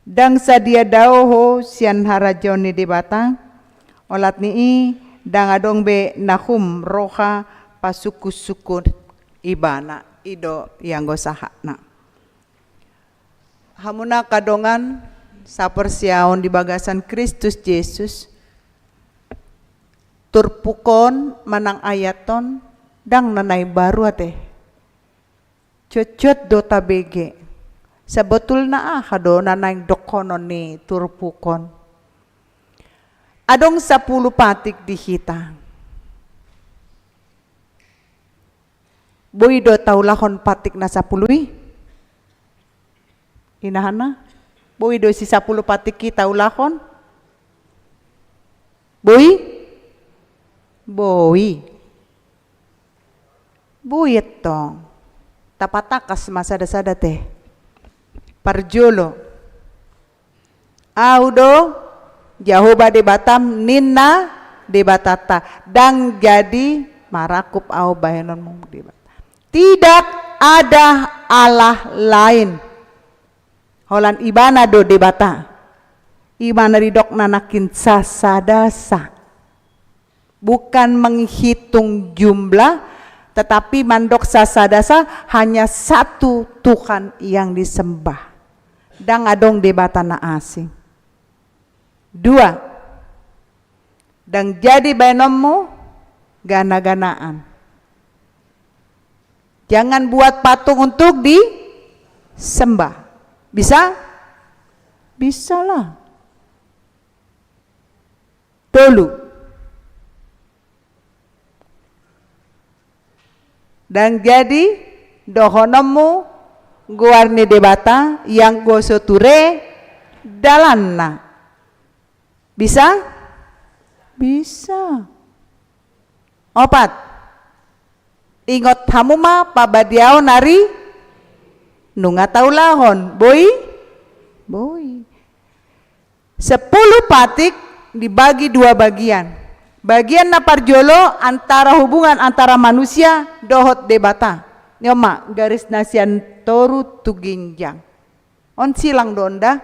Dang sadia daoho sian harajon ni debata olat ni dang adong be nahum roha pasukus-sukun ibana ido yang gosahana. Hamuna kadongan sapersiaon di bagasan Kristus Yesus turpukon manang ayaton dang nanay baru ate cocot do tabege sebetul na do nanay dokonon ni turpukon adong 10 patik dihita boy do taulahon patik na 10 Inahana, boy do si 10 patik kita ulahon. Boy, ito. Tapatakas masada-sada teh. Parjolo. Audo, Jehovah de Batam, Nina de Batata. Dang jadi marakup au bahenon mong de Batam. Tidak ada Allah lain. Holan ibana do debata. Ibana ridok nanakin sasadasa. Bukan menghitung jumlah, tetapi mandok sasadasa hanya satu Tuhan yang disembah. Dang adong debata na asing. 2. Dang jadi baenomu gana-ganaan. Jangan buat patung untuk disembah. Bisa? Bisa lah. Dulu. Dan jadi dohonemu guarni debata yang gosoture dalanna. Bisa? Bisa. Opat. Ingot hamu ma pabadiao nari nunga taulahon. Boy? Boy. 10 patik dibagi 2 bagian. Bagian na parjolo antara hubungan antara manusia dohot debata. Nyoma garis nasian toru tuginjang. On silang donda.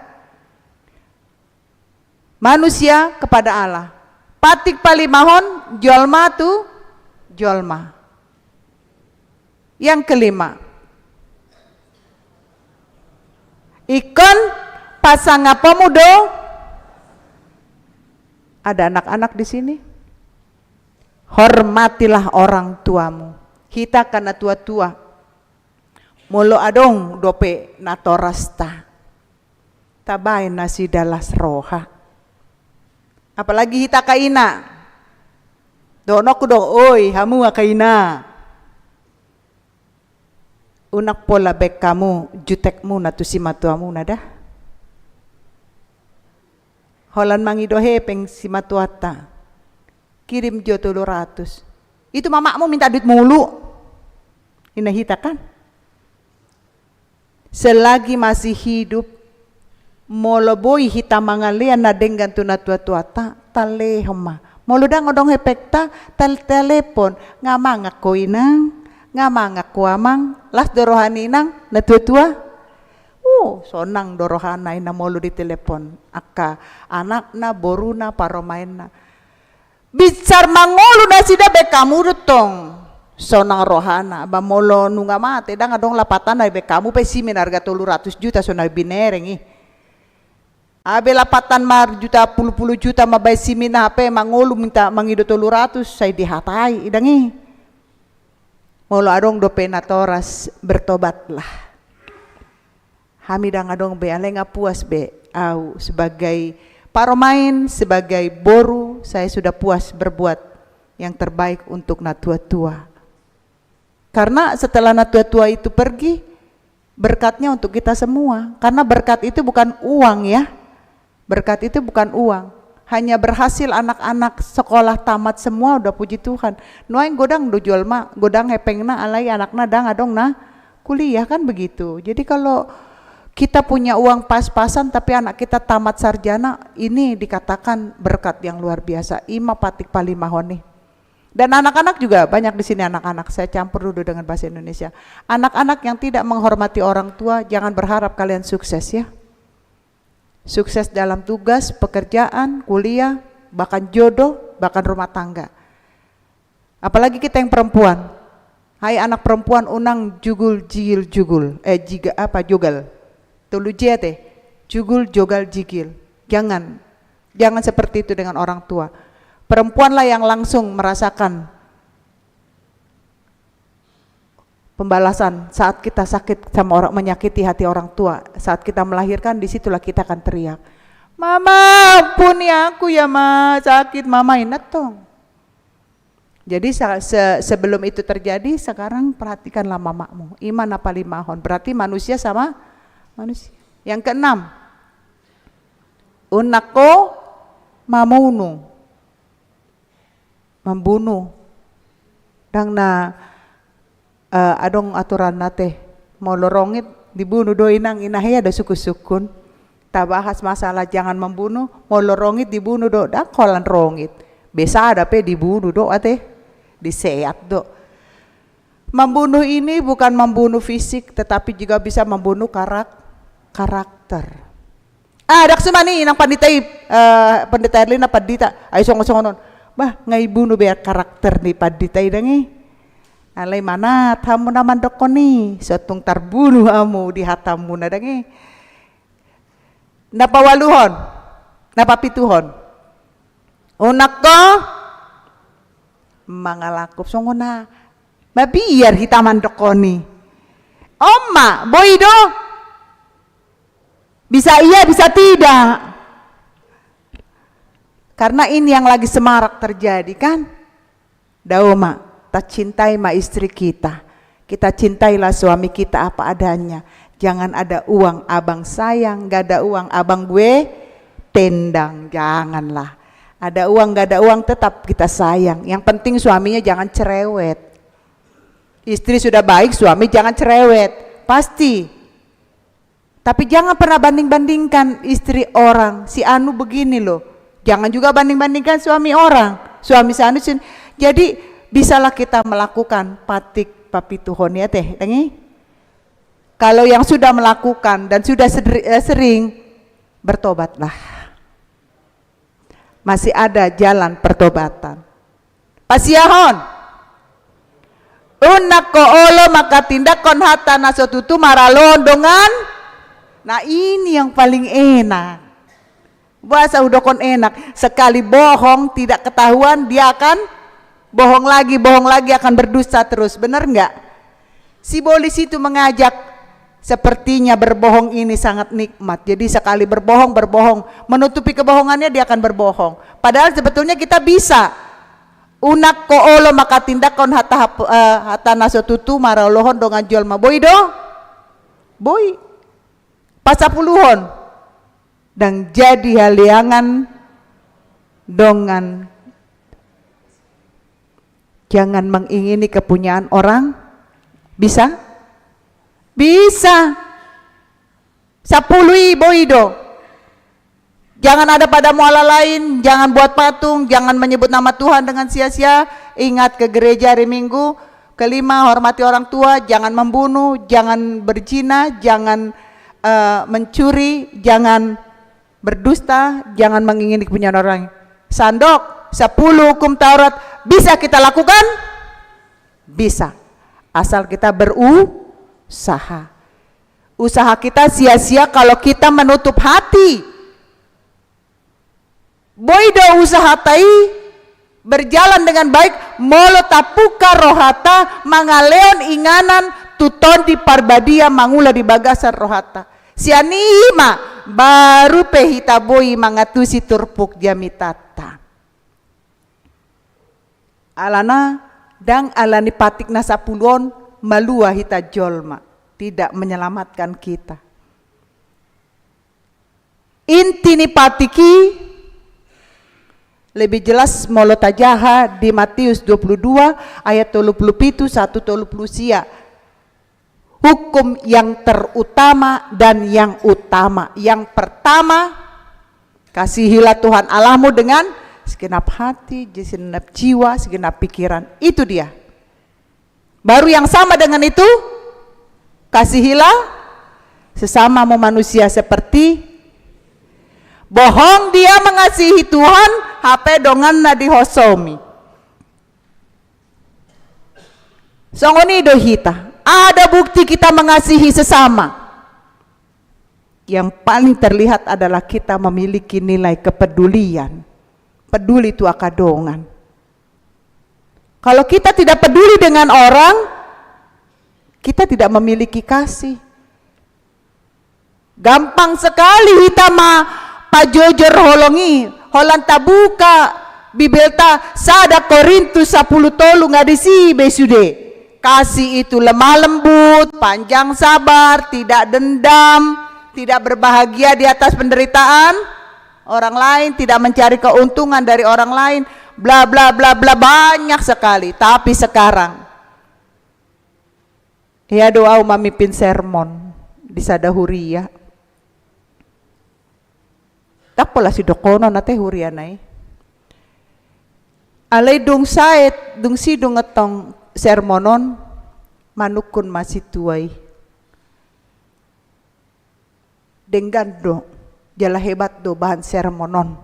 Manusia kepada Allah. Patik palimahon jolma tu jolma. Yang kelima. Ikon pasang pemudo. Ada anak-anak di sini. Hormatilah orang tuamu. Kita karena tua-tua. Molo adong dope natorasta. Tabay nasi dalas roha. Apalagi kita kaina. Donok dong, oi, hamu kaina. Unak pola bek kamu, jutekmu na tu si matuamu nada. Holan mangidohe peng si matuata. Kirim jo 200. Itu mamakmu minta duit mulu. Inahita kan? Selagi masih hidup, moloboi hita mangalian na dengan tu na tua-tuata, talehoma. Moludang odong hepekta, telepon, ngamang akoinang, ngamang akuamang, las dorohaninang, na tua-tua. Sonang dorohanay na molo di telepon. Aka anak na, boru na, paromain na. Bicar mangolo na sida bekamu rutong. Sonang rohana, ba molo nunga mate, dang adong lapatan na bekamu pe simin harga 300 juta sonang binereng Abe lapatan mar juta puluh juta mabay simin na pe mangolo minta mangido 300 say dihatai idangi. Molo adong dope natoras bertobatlah. Hamidang adong be ale puas be au sebagai paromain, sebagai boru saya sudah puas berbuat yang terbaik untuk natua-tua. Karena setelah natua-tua itu pergi, berkatnya untuk kita semua. Karena berkat itu bukan uang ya. Berkat itu bukan uang. Hanya berhasil anak-anak sekolah tamat semua udah puji Tuhan. Nuain godang do jual ma, godang hepengna alai anakna dang adong na kuliah kan begitu. Jadi kalau kita punya uang pas-pasan tapi anak kita tamat sarjana, ini dikatakan berkat yang luar biasa. Ima patik palimahon nih. Dan anak-anak juga banyak di sini anak-anak. Saya campur dulu dengan bahasa Indonesia. Anak-anak yang tidak menghormati orang tua, jangan berharap kalian sukses ya. Sukses dalam tugas, pekerjaan, kuliah, bahkan jodoh, bahkan rumah tangga. Apalagi kita yang perempuan. Hai anak perempuan unang jugul jigil jugul. Jiga apa jugal. Tulu jete, jugul jogal jigil. Jangan seperti itu dengan orang tua. Perempuanlah yang langsung merasakan pembalasan saat kita sakit sama orang, menyakiti hati orang tua. Saat kita melahirkan, disitulah kita akan teriak, mama ampuni aku ya ma, sakit mama inatong. Jadi sebelum itu terjadi, sekarang perhatikanlah mamamu. Iman apa limahon, berarti manusia sama manusia. Yang keenam, unako mamunu, membunuh. Dang na adong aturan nate mau lorongit dibunuh doi nang inahya ada suku-sukun. Tabahas masalah jangan membunuh, mau lorongit dibunuh do, dah kolan rongit. Besa ada pe dibunuh do ate, diseat do. Membunuh ini bukan membunuh fisik, tetapi juga bisa membunuh karakter. Dak sumani nang panditay pandita Erlina pandita ay songon-songonon. Bah ngai bunuh biar karakter ni panditay dangi. Alay mana tamu naman dokoni sotung tarbunuh amu di hatamu na dangi. Napawaluhon, napapituhon. Unak ko mangalakop songona mabiar hitaman dokoni. Oma, boy do. Bisa iya, bisa tidak. Karena ini yang lagi semarak terjadi kan. Dauma, tak cintai ma istri kita. Kita cintailah suami kita apa adanya. Jangan ada uang abang sayang, gak ada uang abang gue tendang. Janganlah. Ada uang gak ada uang tetap kita sayang. Yang penting suaminya jangan cerewet. Istri sudah baik, suami jangan cerewet. Pasti. Tapi jangan pernah banding-bandingkan istri orang. Si Anu begini loh. Jangan juga banding-bandingkan suami orang. Suami si Anu. Jadi bisalah kita melakukan patik papi Tuhan ya teh. Dengi? Kalau yang sudah melakukan dan sudah sering, bertobatlah. Masih ada jalan pertobatan. Pasiyahon. Unak ko olo maka tindak kon hata nasotutu maralon dongan. Nah ini yang paling enak. Bahasa udah kon enak. Sekali bohong tidak ketahuan dia akan bohong lagi akan berdusta terus. Benar enggak? Si Bolis itu mengajak, sepertinya berbohong ini sangat nikmat. Jadi sekali berbohong, menutupi kebohongannya dia akan berbohong. Padahal sebetulnya kita bisa. Unak ko olo maka tindakon hata nasotutu maralohon dongan jolma boy do. Boy. Pasapuluhon. Dan jadi haliangan dongan. Jangan mengingini kepunyaan orang. Bisa? Bisa. 10 boido. Jangan ada pada muala lain, jangan buat patung, jangan menyebut nama Tuhan dengan sia-sia. Ingat ke gereja hari Minggu. Kelima, hormati orang tua, jangan membunuh, jangan berzina, jangan mencuri, jangan berdusta, jangan mengingini kepunyaan orang. Sandok, 10 hukum Taurat. Bisa kita lakukan? Bisa. Asal kita berusaha. Usaha kita sia-sia kalau kita menutup hati. Boido usaha tai berjalan dengan baik, molo tapuka rohata mangaleon inganan tuton di parbadia mangula di bagasan rohata. Sianima baru pehita boi mangatusi turpuk jamitata. Alana dang alani patik nasapulon malua hita jolma, tidak menyelamatkan kita. Inti ni patiki lebih jelas molo tajaha di Matius 22 ayat 37 1 sia. Hukum yang terutama dan yang utama. Yang pertama, kasihilah Tuhan Allahmu dengan segenap hati, segenap jiwa, segenap pikiran. Itu dia. Baru yang sama dengan itu, kasihilah sesamamu manusia seperti bohong dia mengasihi Tuhan, HP dongan nadi hosomi. Songoni dohita. Ada bukti kita mengasihi sesama. Yang paling terlihat adalah kita memiliki nilai kepedulian. Peduli itu akadongan. Kalau kita tidak peduli dengan orang, kita tidak memiliki kasih. Gampang sekali kita pajojor holongi, holan tabuka, bibelta sada Korintus 10 tolu ngadisi besude. Kasih itu lemah lembut, panjang sabar, tidak dendam, tidak berbahagia di atas penderitaan orang lain, tidak mencari keuntungan dari orang lain, bla bla bla bla, banyak sekali. Tapi sekarang ya doa mamimpin sermon di Sadahuria. Tapola si dokono nate huria nai. Alay dung saet dung si dung ngetong sermonon manukun masih tuai. Dengan do jala hebat do bahan sermonon.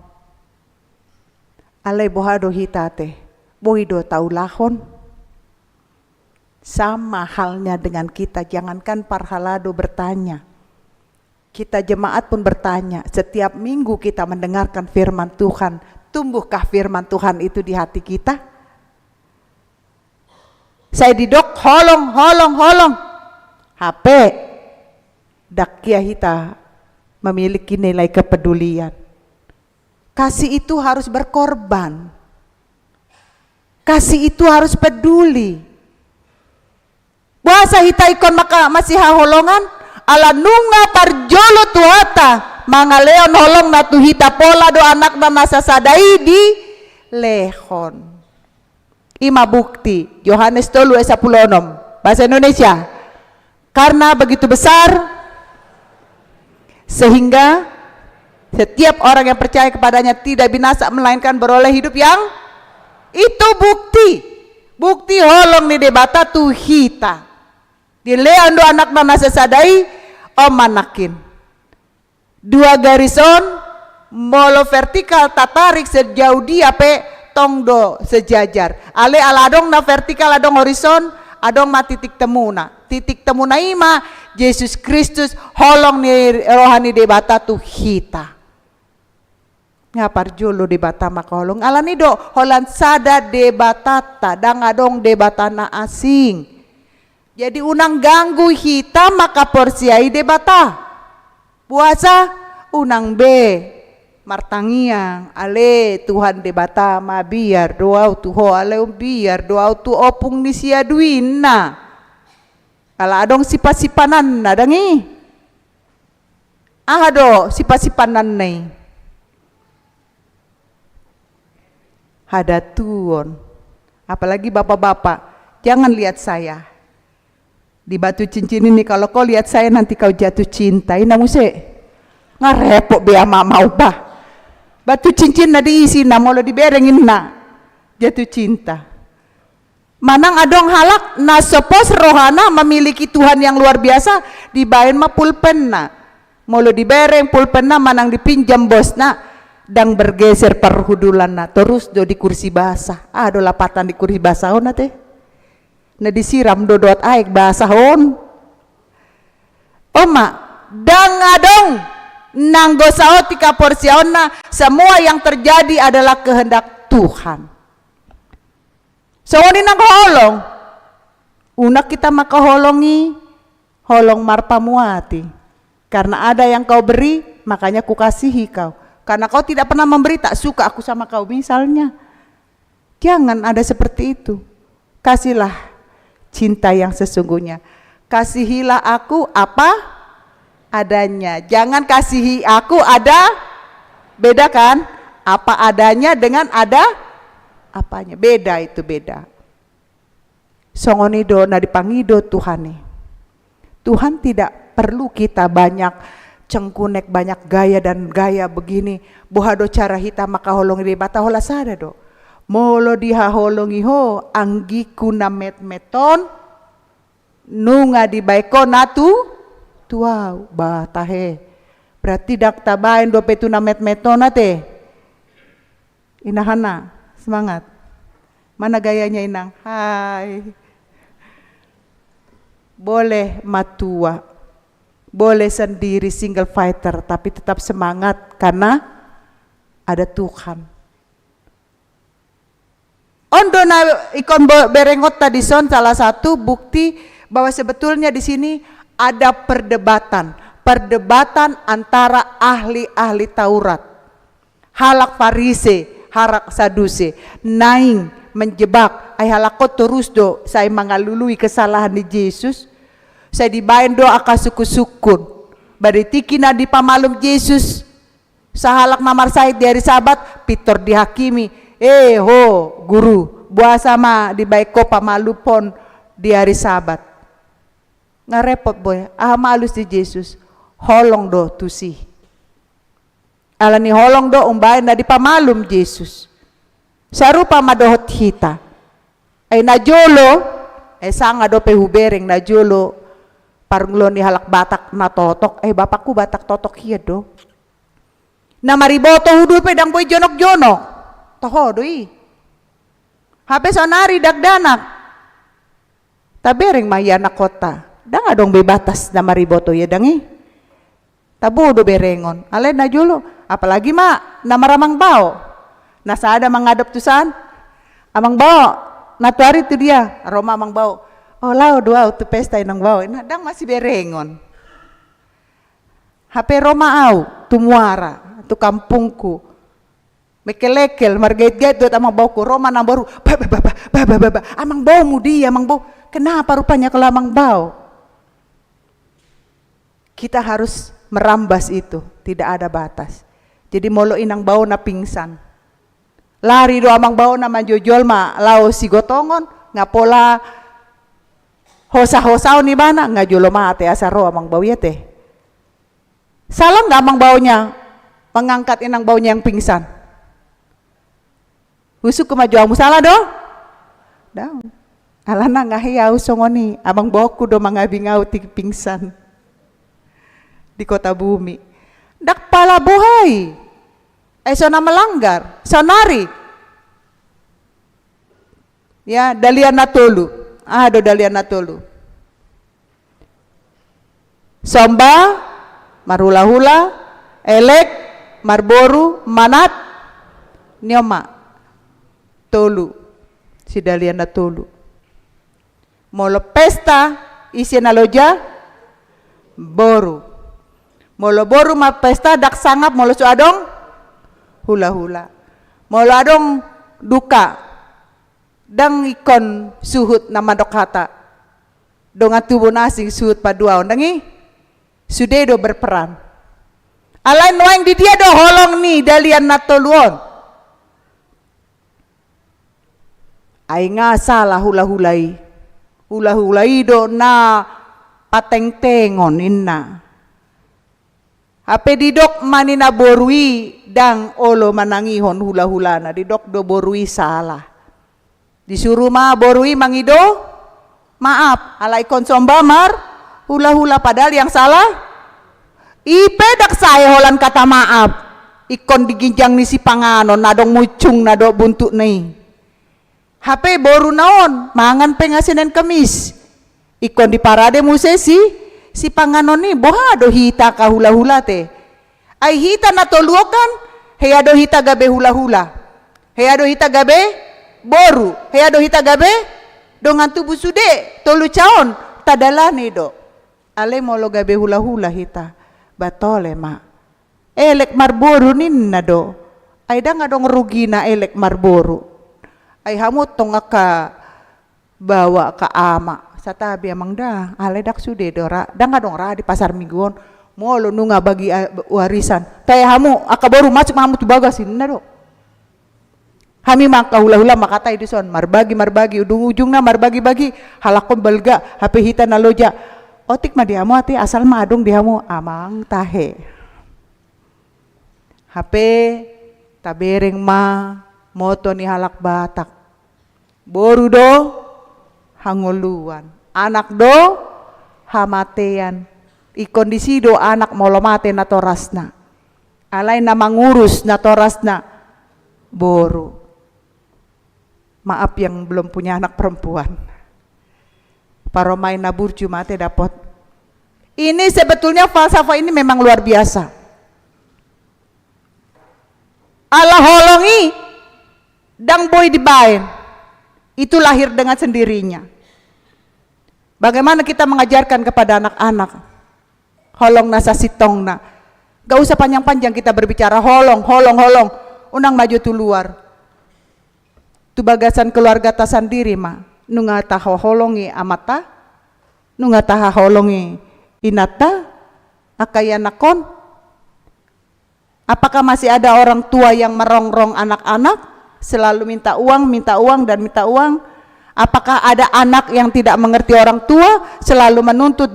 Alay bohado hitate, bohido taulahon. Sama halnya dengan kita, jangankan parhalado bertanya. Kita jemaat pun bertanya, setiap minggu kita mendengarkan firman Tuhan, tumbuhkah firman Tuhan itu di hati kita? Saya didok holong. HP dakya hita memiliki nilai kepedulian. Kasih itu harus berkorban. Kasih itu harus peduli. Buasa hita ikon maka masih haholongan ala nunga parjolo tuata mangaleon holong na tuhita pola do anak na nasasadai di lehon. Ima bukti Yohanes 3:10 bahasa Indonesia. Karena begitu besar sehingga setiap orang yang percaya kepadanya tidak binasa melainkan beroleh hidup yang itu bukti holong ni debata tuhita di leon do anak na nasasadai manakin 2 garison molo vertikal tatarik sejauh dia pe tongdo sejajar ale aladong na vertikal adong horizon adong ma titik temuna ima Yesus Kristus holong ni rohani debata tuhita ngapar jolo debata maka holong alani do holan sada debatata dang adong debatana asing. Jadi unang ganggu hita maka porsiai debata. Puasa unang be martangiang ale Tuhan debata ma biar doa tuho ale biar doa tu opung ni sia duina. Ala adong sipa-sipanan nadangi. Ahado sipa-sipanan nai. Hada tuon. Apalagi bapak-bapak, jangan lihat saya. Di batu cincin ini kalau kau lihat saya nanti kau jatuh cinta. Ina muse ngarepok be ama mau bah. Batu cincin na diisi na molo diberengin na jatuh cinta. Manang adong halak na sopos rohana memiliki Tuhan yang luar biasa dibain ma pulpen na. Molo dibereng pulpen na manang dipinjam bos na dang bergeser perhudulan na terus do di kursi basah. Do lapatan di kursi basah na teh. Na disiram dodot aik basahon oma dangadong nanggosao tika porsiaon na semua yang terjadi adalah kehendak Tuhan. So ni nangholong una kita makaholongi holong marpa muati karena ada yang kau beri makanya ku kasihi kau karena kau tidak pernah memberi tak suka aku sama kau misalnya. Jangan ada seperti itu. Kasihlah cinta yang sesungguhnya. Kasihilah aku apa adanya. Jangan kasihi aku ada beda kan? Apa adanya dengan ada apanya. Beda itu beda. Songonido na dipangido Tuhane. Tuhan tidak perlu kita banyak cengkunek, banyak gaya dan gaya begini. Buhado cara hita makaholong di bata hola sada do. Molo dihaholongi ho anggi kuna met-meton nunga di baiko natu tuau batahe berarti dak tabain do petu na met-meton nate inahana semangat mana gayanya inang hai boleh matua boleh sendiri single fighter tapi tetap semangat karena ada Tuhan. Ondo na ikon berengot tadi son salah satu bukti bahwa sebetulnya di sini ada perdebatan antara ahli-ahli Taurat, halak Farise, halak Saduse, naing menjebak, ay halakot terus do, saya mengalului kesalahan di Yesus, saya dibain do akasukun, baditiki na di pamalum Yesus, sahalak namar said di hari Sabat, pitor dihakimi. Guru buah sama di baiko pamalupon di hari Sabat ngarepot boy malus di Yesus holong do tusi alani holong do umbain na di pamalum Yesus sarupa madohot hita ay najolo sanga do pehubereng najolo parnglo ni halak batak na totok bapakku batak totok hiya do na mariboto hudu pedang boy jonok-jonok toho doi hape sonari dagdanak tabereng maya na kota dang adong bebatas na mariboto ya dangi tabu do berengon ale na julo apalagi ma na maramang bao nasa ada mengadop tusan amang bao natuari tu dia Roma amang bao lao dua tu pesta inang bao na dang masih berengon hape Roma au tu muara tu kampungku Mekelekel margait-gait dot amang bau ko Roma nang baru amang bau mudi amang bau kenapa rupanya kalau amang bau? Kita harus merambas itu, tidak ada batas. Jadi molo inang bau na pingsan. Lari do amang bau na manjojol ma lao si gotongon, ngapola hosa-hosao ni bana, ngajolo mate asaro amang bau ya teh. Salah nggak amang baunya mengangkat inang baunya yang pingsan? Usuk kemajuamu salah do? Daun. Alana ngahiyau songoni, abang boku do mangabingau ti pingsan di kota bumi. Dak pala buhay. Sona melanggar, sonari. Ya, dalian natolu. Do dalian natolu. Somba, marhula-hula, elek, marboru, manat, nyoma. Tolu, si dalian na tolu. Molo pesta, isi naloja, boru. Molo boru ma pesta dak sangap molo su adong, hula-hula. Molo adong duka, dang ikon suhut nama dok hata. Donga tubuh nasing suhut paduaon, dangi sudedo berperan. Alain noeng di dia do holong ni dalian na toluon. Ay nga salah hula-hulai. Hula-hulai do na pateng-tengon inna. Hape didok manina borui dang olo manangihon hula-hula na. Didok do borui salah. Disuruh ma borui mangido, maaf. Alay konsomba mar, hula-hula padahal yang salah. Ipedak saya holan kata maaf. Ikon diginjang ni si panganon, nadong mucung nado buntuk nih. HP boru naon, mangan pengasinen kemis. Ikon di parade musesi, si panganon ni bohado hita ka hula-hula te. Ay hita na toluokan, heado hita gabe hula-hula. Heado hita gabe boru, heado hita gabe dongan tubuh sude, tolu caon, tadalani do. Ale molo gabe hula-hula hita, batole ma. Elek marboru ninna do. Ay da nga dong rugi na elek marboru. Ay hamut tong ka bawa ka ama sa tabi amang da aledak sude dora da nga dong ra di pasar mingguon molo nunga bagi warisan tay hamu aka baru masuk mamu tu bagasin na do hami maka hula-hula makatay di son marbagi ujung na marbagi-bagi halakon balga hape hita na loja otik ma dihamu ati asal ma adong dihamu amang tahe hape tabereng ma moto ni halak batak boru do hanguluan anak do hamatean ikondisi do anak molomate na torasna alay na mangurus na torasna boru maaf yang belum punya anak perempuan paromay na burju mate dapat ini sebetulnya falsafah ini memang luar biasa Allah holongi dang boy dibain itu lahir dengan sendirinya. Bagaimana kita mengajarkan kepada anak-anak holong nasa sitong na gak usah panjang-panjang kita berbicara holong unang maju tu luar tu bagasan keluarga ta sendiri ma nunga taha holongi amata nunga taha holongi inata akayanakon. Apakah masih ada orang tua yang merongrong anak-anak selalu minta uang dan minta uang? Apakah ada anak yang tidak mengerti orang tua selalu menuntut?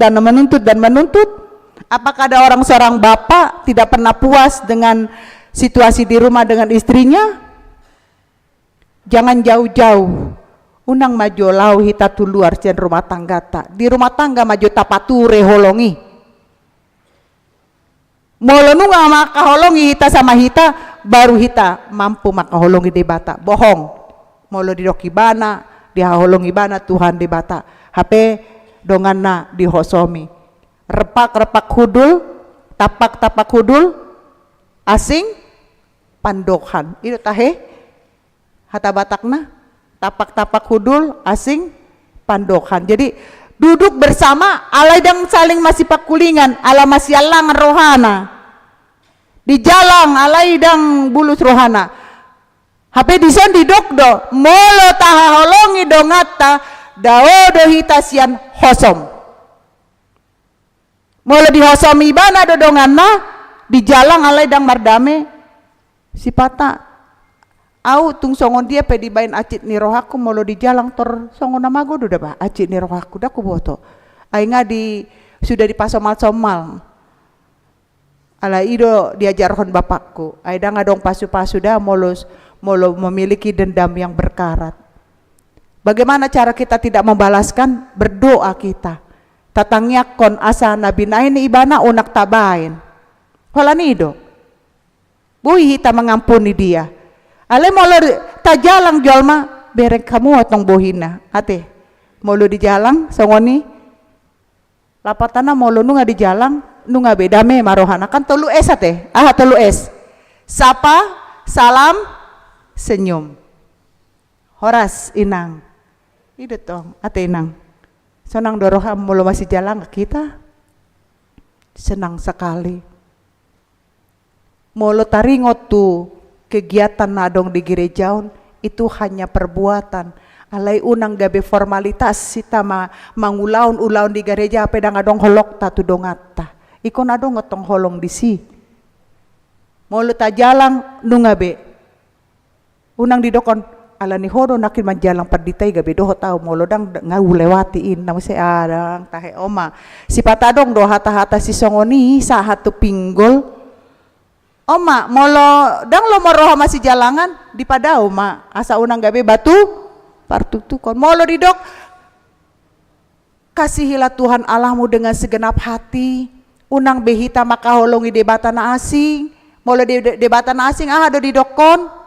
Apakah ada seorang bapak tidak pernah puas dengan situasi di rumah dengan istrinya? Jangan jauh-jauh unang maju lau hita tu luar cen rumah tangga ta di rumah tangga maju tapature holongi molo nunga makaholongi hita sama hita baru hita mampu makaholongi di bata bohong molo di doki bana dihaholongi bana Tuhan di bata HP donganna dihosomi repak hudul tapak hudul asing pandokan itu tahe hata batakna tapak hudul asing pandokan. Jadi duduk bersama alaidang saling masih pakulingan ala masih alangan rohana di jalan alaidang bulus rohana HP dison di dokdo molo taha holongi dongata daodo hitasian hosom. Molo di hosom ibana dodonganna di jalang alai dang mardame sipata au tung songon dia pe dibain acit ni rohaku molo di jalang tor songon namago do ba acit ni rohaku daku boto ai ngadi sudah dipasomal-somal ala ido diajarkan bapakku ai dang adong pasu-pasu dah molo memiliki dendam yang berkarat. Bagaimana cara kita tidak membalaskan? Berdoa kita tatangnya kon asa nabi nain ibana unak tabain holani ido bui hita mengampuni dia ale molo tajalang jolma bereng kamu otong bohina ate molo di jalang songoni lapatana molo nunga di jalang nunga bedame marohana kan tolu es ate tolu es sapa salam senyum horas inang itu tong ate inang senang doroham molo masih jalan ke kita senang sekali molo taringot tu kegiatan nadong di gerejaun itu hanya perbuatan alai unang gabe formalitas sita mangulaun di gereja apa dang adong holok ta tu dongata ikon adong ngotong holong di si molo ta jalang nungabe unang didokon ala ni hodo nakin manjalang perditai gabe doho tau molo dang ngau lewatiin namu se adang tahe oma si patadong do hata-hata si songoni sa hatu pinggol oma molo dang lo moroha masih jalangan di padao ma asa unang gabe batu partutukon molo didok kasihilah Tuhan Allahmu dengan segenap hati unang behita maka holongi debatan asing molo debatan asing do didokon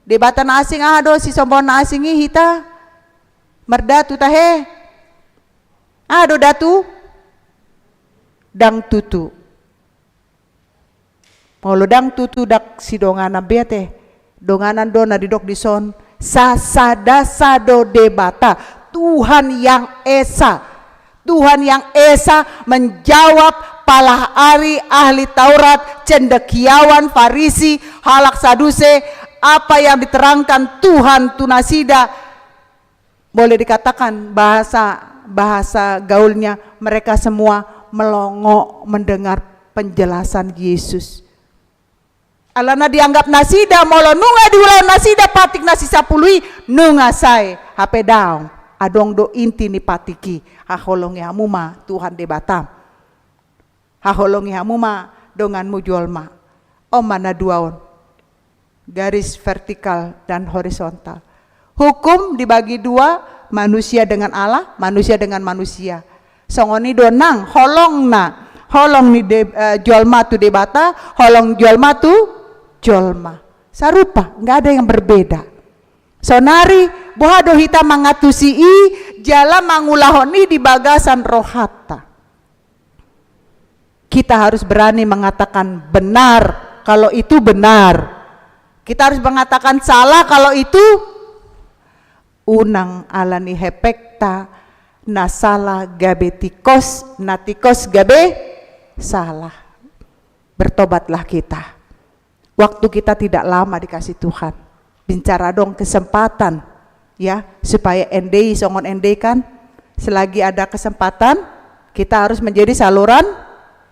debatan asing do si sombon asingi hita merdatu tahe do datu dang tutu molo dang tutu dak si donganan bete donganan dona didok dison sasada sado debata Tuhan yang esa menjawab palah ari ahli Taurat cendekiawan Farisi halak saduse apa yang diterangkan Tuhan tunasida boleh dikatakan bahasa gaulnya mereka semua melongo mendengar penjelasan Yesus. Alana dianggap nasida molo nunga diulau nasida patik nasi sapului nunga sai hape daung adong do inti ni patiki haholongi hamuma Tuhan debatam haholongi hamuma dongan mujolma omana duaon garis vertikal dan horizontal. Hukum dibagi dua, manusia dengan Allah, manusia dengan manusia. Songoni donang holong ni jolma tu debata, holong jolma tu jolma. Sarupa, nggak ada yang berbeda. Sonari bohado hita mangatusi jala mangulahoni di bagasan rohata. Kita harus berani mengatakan benar kalau itu benar. Kita harus mengatakan salah kalau itu unang alani hepekta nasala gabe tikos natikos gabe salah. Bertobatlah kita. Waktu kita tidak lama dikasih Tuhan. Bicara dong kesempatan ya supaya endei songon endei kan selagi ada kesempatan kita harus menjadi saluran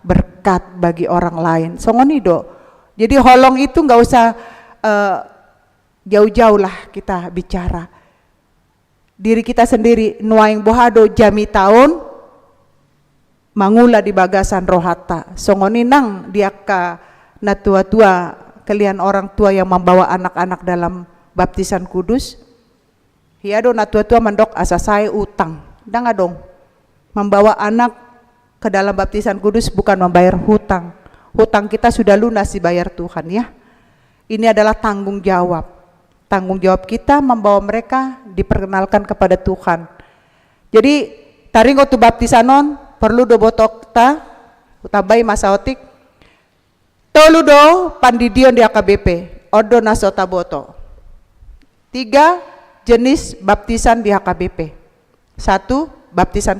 berkat bagi orang lain. Songon ido. Jadi holong itu nggak usah jauh-jauh lah kita bicara diri kita sendiri nuaing bohado jami tahun mangula di bagasan rohata songoni nang diaka na tua-tua kalian orang tua yang membawa anak-anak dalam baptisan kudus hiado na tua-tua mandok asa saya utang dang adong membawa anak ke dalam baptisan kudus bukan membayar hutang kita sudah lunas dibayar Tuhan ya. Ini adalah tanggung jawab kita membawa mereka diperkenalkan kepada Tuhan. Jadi taringo tu baptisanon perlu do botok ta utabai masaotik tolu do pandidion di AKBP odo nasota boto 3 jenis baptisan di HKBP 1 baptisan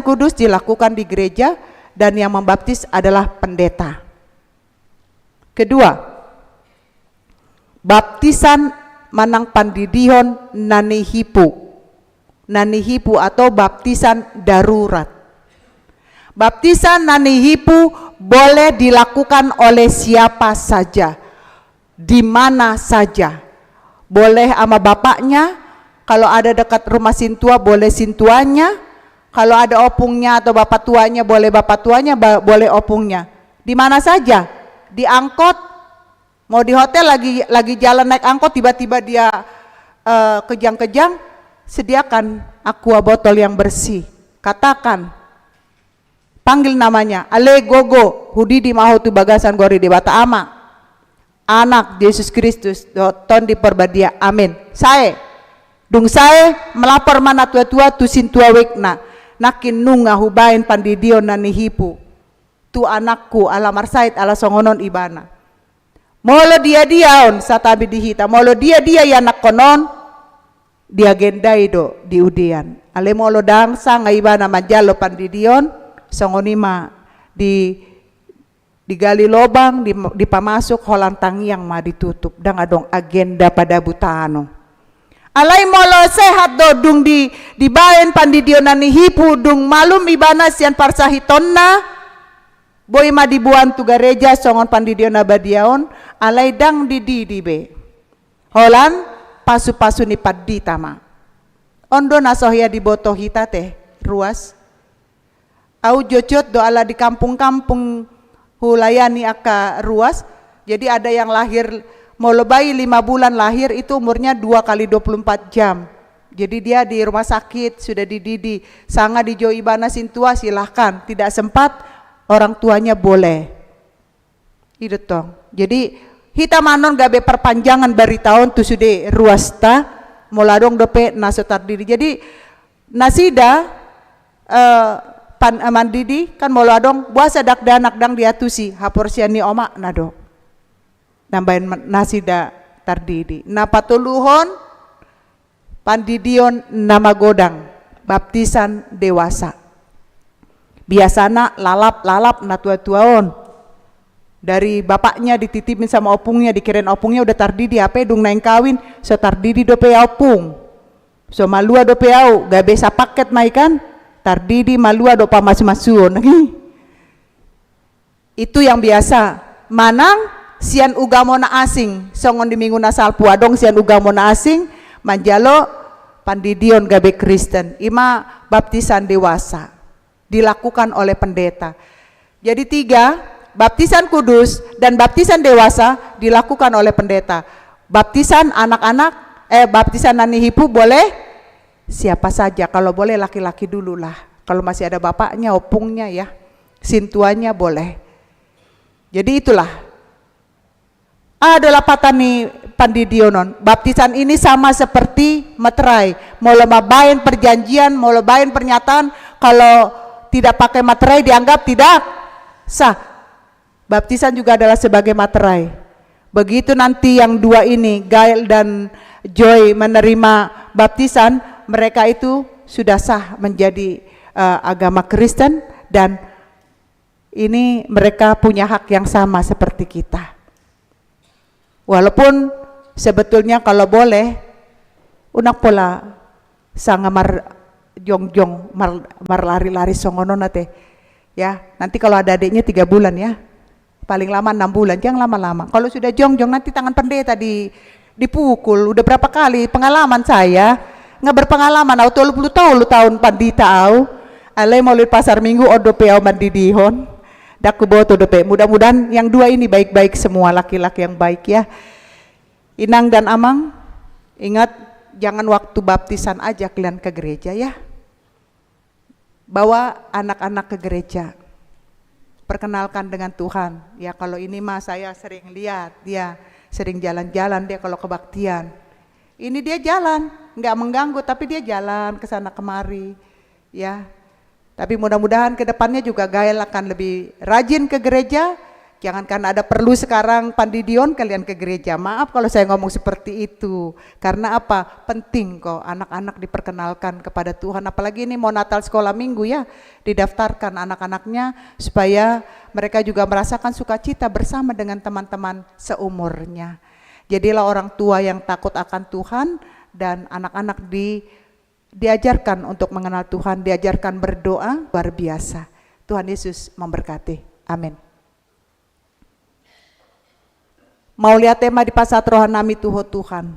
kudus dilakukan di gereja dan yang membaptis adalah pendeta. Kedua, baptisan manang pandidihon nanihipu. Nanihipu atau baptisan darurat. Baptisan nanihipu boleh dilakukan oleh siapa saja, di mana saja. Boleh sama bapaknya, kalau ada dekat rumah sintua boleh sintuanya, kalau ada opungnya atau bapak tuanya boleh bapak tuanya, boleh opungnya. Di mana saja, di angkot, mau di hotel lagi jalan naik angkot tiba-tiba dia kejang-kejang, sediakan aqua botol yang bersih. Katakan, panggil namanya, Ale Gogo, Hudidi Mahotu Bagasan Gori di Bata Ama. Anak Yesus Kristus, ton di perbadia, amin. Saya, dung saya melapor mana tua-tua tu sintua wekna, nakin nunga hubain pandidion nanihipu. Tu anakku ala marsait ala songonon ibana. Molo dia-diaon satabi dihita, molo dia ya anak konon, diagendai do di udian. Ale molo dangsa ngaibana majalo pandidion, songonima digali lobang, dipamasuk holang tangiang ma ditutup dan adong agenda pada butano. Alai molo sehat do dung dibaen pandidionan hipu dung malum ibana sian parsahitonna boy ma dibuan tu gereja songon pandidiona badiaon alai dang dibe holan pasu-pasu ni paddi tama ondo nasohya diboto hita teh ruas au jocot do ala di kampung-kampung hulayani aka ruas. Jadi ada yang lahir molo bayi 5 bulan lahir itu umurnya 2 kali 24 jam. Jadi dia di rumah sakit sudah dididi. Sanga di jo ibana sintua silahkan, tidak sempat orang tuanya boleh. Itu tong. Jadi hita manon gabe perpanjangan bari tahun tu sudah ruasta moladong dope nasotar diri. Jadi nasida mandidi kan moladong buasa dak danak dang diatusi haporsiani oma nado nambahin nasida tardidi na patuluhon pandidion nama godang baptisan dewasa biasana lalap na tua-tuaon dari bapaknya dititipin sama opungnya dikirin opungnya udah tardidi apa dung naing kawin so tardidi dope opung so malua dope au gak bisa paket maikan tardidi malua dopa masu-masuon itu yang biasa manang sian ugamona asing songon di minggu nasal puadong sian ugamona asing manjalo pandidion gabe Kristen ima baptisan dewasa dilakukan oleh pendeta. Jadi 3 baptisan kudus dan baptisan dewasa dilakukan oleh pendeta. Baptisan anak-anak baptisan nanihipu boleh siapa saja, kalau boleh laki-laki dulu lah, kalau masih ada bapaknya, opungnya ya, sintuanya boleh. Jadi itulah adalah patani pandidionon. Baptisan ini sama seperti materai, mau lebain perjanjian, mau lebain pernyataan, kalau tidak pakai materai dianggap tidak sah. Baptisan juga adalah sebagai materai. Begitu nanti yang 2 ini, Gail dan Joy menerima baptisan, mereka itu sudah sah menjadi agama Kristen dan ini mereka punya hak yang sama seperti kita. Walaupun sebetulnya kalau boleh unak pola sanga jongjong lari-lari songono nate ya. Nanti kalau ada adiknya 3 bulan ya. Paling lama 6 bulan, jangan lama-lama. Kalau sudah jongjong nanti tangan pendeta dipukul. Udah berapa kali pengalaman saya nggak berpengalaman au 30 tahun pandita au alai maulid pasar minggu odope au mandidihon daku boto dope. Mudah-mudahan yang 2 ini baik-baik semua, laki-laki yang baik ya. Inang dan Amang ingat jangan waktu baptisan aja kalian ke gereja ya, bawa anak-anak ke gereja, perkenalkan dengan Tuhan ya. Kalau ini mah saya sering lihat dia sering jalan-jalan, dia kalau kebaktian ini dia jalan, nggak mengganggu tapi dia jalan ke sana kemari ya. Tapi mudah-mudahan ke depannya juga Gael akan lebih rajin ke gereja. Jangankan ada perlu sekarang pandidion kalian ke gereja. Maaf kalau saya ngomong seperti itu. Karena apa? Penting kok anak-anak diperkenalkan kepada Tuhan. Apalagi ini mau Natal sekolah minggu ya. Didaftarkan anak-anaknya supaya mereka juga merasakan sukacita bersama dengan teman-teman seumurnya. Jadilah orang tua yang takut akan Tuhan dan anak-anak diajarkan untuk mengenal Tuhan, diajarkan berdoa, luar biasa. Tuhan Yesus memberkati. Amin. Mau lihat tema di pasat rohanami tuho Tuhan.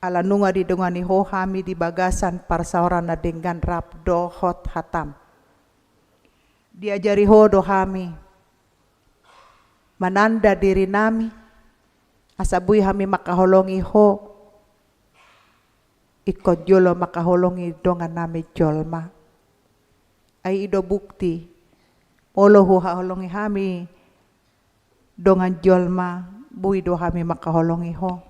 Ala nunga di dongani ho hami di bagasan parsaorana dengan rap dohot hatam. Diajari ho dohami. Mananda diri nami. Asabui hami makaholongi ho. Ikot jolo makaholongi dongan nami jolma. Ai ido bukti. Olo ho haholongi hami. Dongan jolma. Bui do hami makaholongi ho.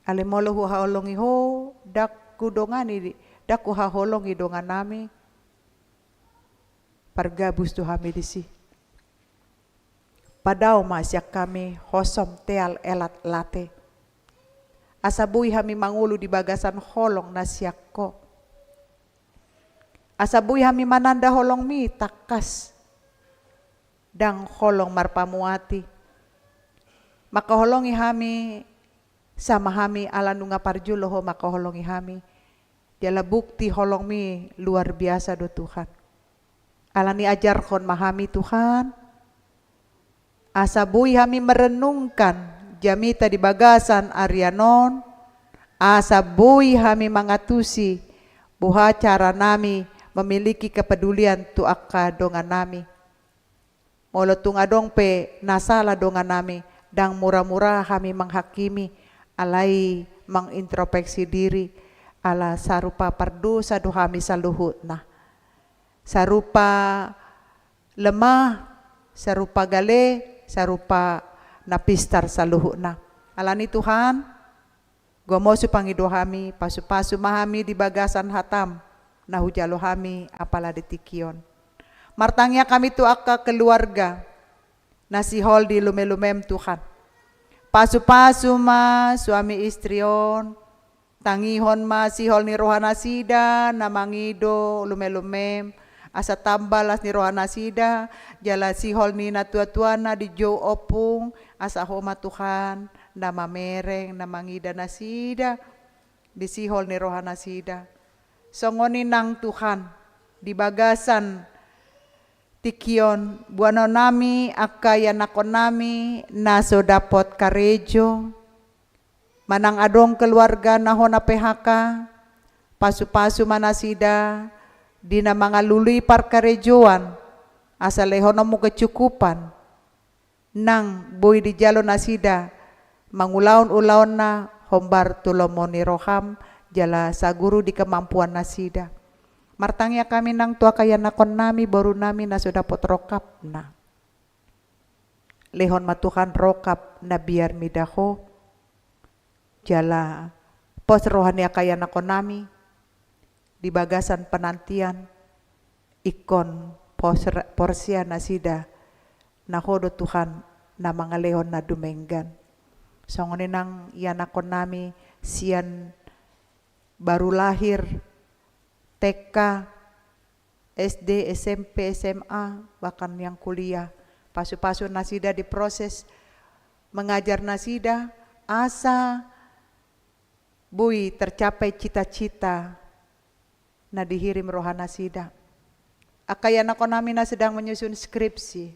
Ale molo hu haholongi ho, daku dongani, daku haholongi dongan nami. Pargabus do hami disi. Padao masyak kami hosom teal elat late. Asabui hami mangulu di bagasan holong nasyakko. Asabui hami mananda holong mi takas. Dang holong marpamuati. Makaholongi hami sama hami ala nunga parjulo ho makaholongi hami. Jala bukti holong mi luar biasa do Tuhan. Ala ni ajarkon mahami Tuhan. Asabui hami merenungkan jamita di bagasan Arianon. Asabui hami mangatusi buha cara nami memiliki kepedulian tu akka dongan nami. Molo tunga dong pe nasala dongan nami. Dang murah-murah kami menghakimi, alai mengintrospeksi diri, ala sarupa pardosa do kami saluhutna. Sarupa lemah, sarupa gale, sarupa napistar saluhutna. Alani Tuhan, gomosu pangido kami, pasu-pasu mahami di bagasan hatam, nahujalo kami apala ditikion. Martangnya kami tu akka keluarga, nasihol di lume-lumem Tuhan. Pasu-pasu ma suami istrion, tangihon ma sihol ni rohana sida, namangido lume-lumem, asa tambalas ni rohana sida, jala sihol ni natua-tuana di jo opung, asa homa Tuhan, nama mereng, namangida nasida, di sihol ni rohana sida. Songoni nang Tuhan, di bagasan tikion buano nami akaya nakon nami naso dapot karejo manang adong keluarga nahona PHK pasu-pasu manasida dina mga lului par karejoan asal lehono mo kecukupan nang boy di jalo nasida mangulaon-ulaon na hombar tulomoni roham jala saguru di kemampuan nasida. Martangnya kami nang tua kaya nakon nami baru nami na sudah pot rokap na. Lehon matuhan rokap na biar midaho. Jala pos rohani kaya nakon nami. Di bagasan penantian. Ikon porsia nasida. Nahodo Tuhan na mga lehon na dumenggan. Songonin nang yanakon nami sian baru lahir. TK, SD, SMP, SMA, bahkan yang kuliah. Pasu-pasu nasida diproses mengajar nasida, asa bui tercapai cita-cita na dihirim rohana nasida. Akaya nakonamina sedang menyusun skripsi.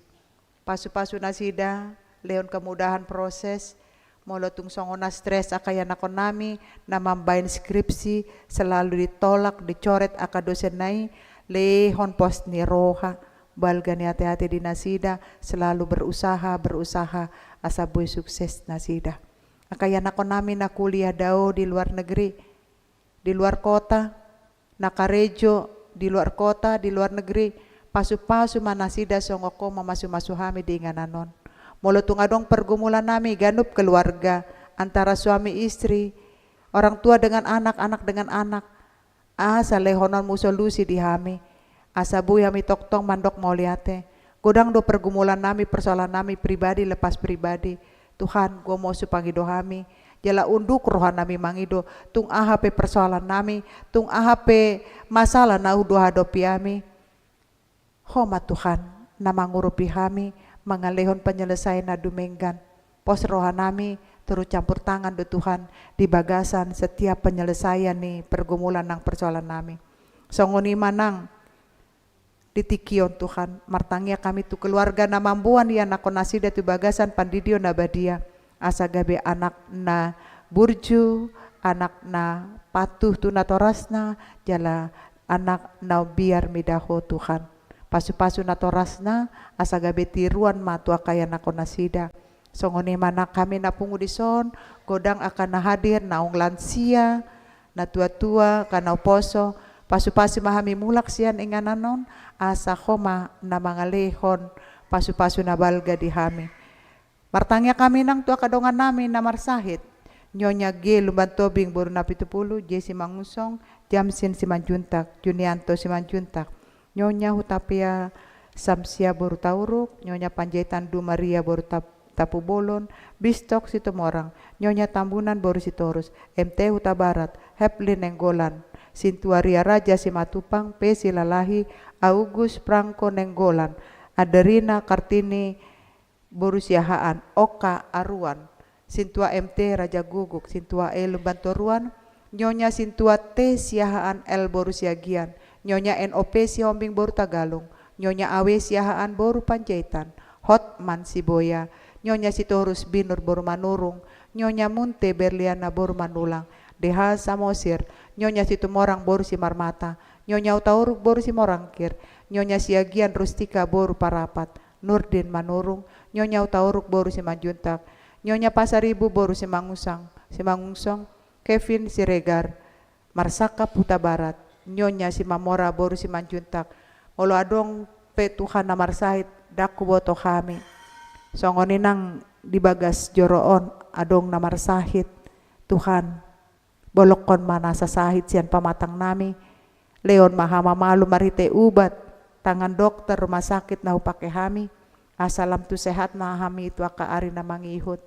Pasu-pasu nasida, leon kemudahan proses, molotung songona stres akaya nakon nami na mambain skripsi selalu ditolak dicoret aka dosen nai lehon post ni roha balgani hati-hati di nasida selalu berusaha asa boy sukses nasida akaya nakon nami na kuliah dao di luar negeri di luar kota nakarejo di luar kota di luar negeri pasu-pasu manasida songoko mamasu-masu hami di ngananon. Molo tungadong pergumulan nami ganup keluarga antara suami istri, orang tua dengan anak, anak dengan anak. Asa lehonon musolusi di hami. Asa bui hami toktong mandok mauliate. Godang do pergumulan nami, persoalan nami pribadi lepas pribadi. Tuhan, gua mau supangido hami. Jala unduk rohan nami mangido. Tung ahape persoalan nami, tung ahape masalah na udo hadopi hami. Homa Tuhan, nama ngurupi hami. Mangalehon penyelesaian na dumenggan Pos rohanami turut campur tangan do Tuhan di bagasan setiap penyelesaian nih pergumulan nang persoalan nami. Songoni manang ditikion Tuhan, martangnya kami tu keluarga na mambuan ya na konasida tu bagasan pandidio na badia, asa gabe anak na burju, anak na patuh tu na torasna, jala anak na biar midaho Tuhan. Pasu-pasu na torasna, asa gabe tiruan matua kaya na konasida. Songoni mana kami na pungudison, godang akan na hadir naung lansia, na tua-tua, kanau poso, pasu-pasu mahami mulak sian ingananon, asa koma na mga lehon, pasu-pasu na balga di hami. Martangya kami nang tua kadongan namin na marsahit, Nyonya G. Lumbantobing Boru na 70, J. Simangusong, Jamsin Simanjuntak, Junianto Simanjuntak, Nyonya Hutapia Samsia Boru Tauruk, Nyonya Panjaitan Du Maria Boru Tapu Bolon, Bistok Situmorang, Nyonya Tambunan Boru Sitorus, MT Huta Barat, Heplin Nenggolan, Sintuaria Raja Simatupang, P. Silalahi, Augus Prangko Nenggolan, Aderina Kartini Boru Siahaan, Oka Aruan, Sintua MT Raja Guguk, Sintua E Lumbantoruan, Nyonya Sintua T Siahaan L Boru Siagian, Nyonya NOP Sihombing Boru Tagalung, Nyonya Awe Siahaan Boru Panjaitan, Hotman Siboya, Nyonya Sitorus Binur Boru Manurung, Nyonya Munte Berliana Boru Manulang, Deha Samosir, Nyonya Situmorang Boru Simarmata, Nyonya Utauruk Boru Simorangkir, Nyonya Siagian Rustika Boru Parapat, Nurdin Manurung, Nyonya Utauruk Boru Simanjuntak, Nyonya Pasaribu Boru Simangungsong, Kevin Siregar, Marsaka Puta Barat, Nyonya Simamora Boru Simanjuntak, Olo adong petuhan na marsahit, daku boto kami. Songoni nang dibagas joroon, adong na marsahit, Tuhan, bolokon mana sa sahit siyan pamatang nami, leon mahama malu marite ubat, tangan dokter rumah sakit na upake hami, asalam tu sehat na hami itu akaari na mangihut,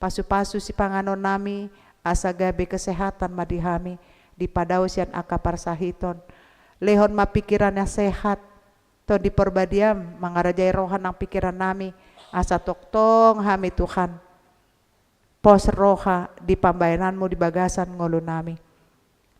pasu-pasu si panganon nami, asa gabe kesehatan madihami, di padaw siyan akaparsahiton, lehon mapikirannya sehat, to di perbadiam, mangarajay rohan ang pikiran nami, asa toktong hami Tuhan, pos roha di pambayananmu di bagasan ngolo nami,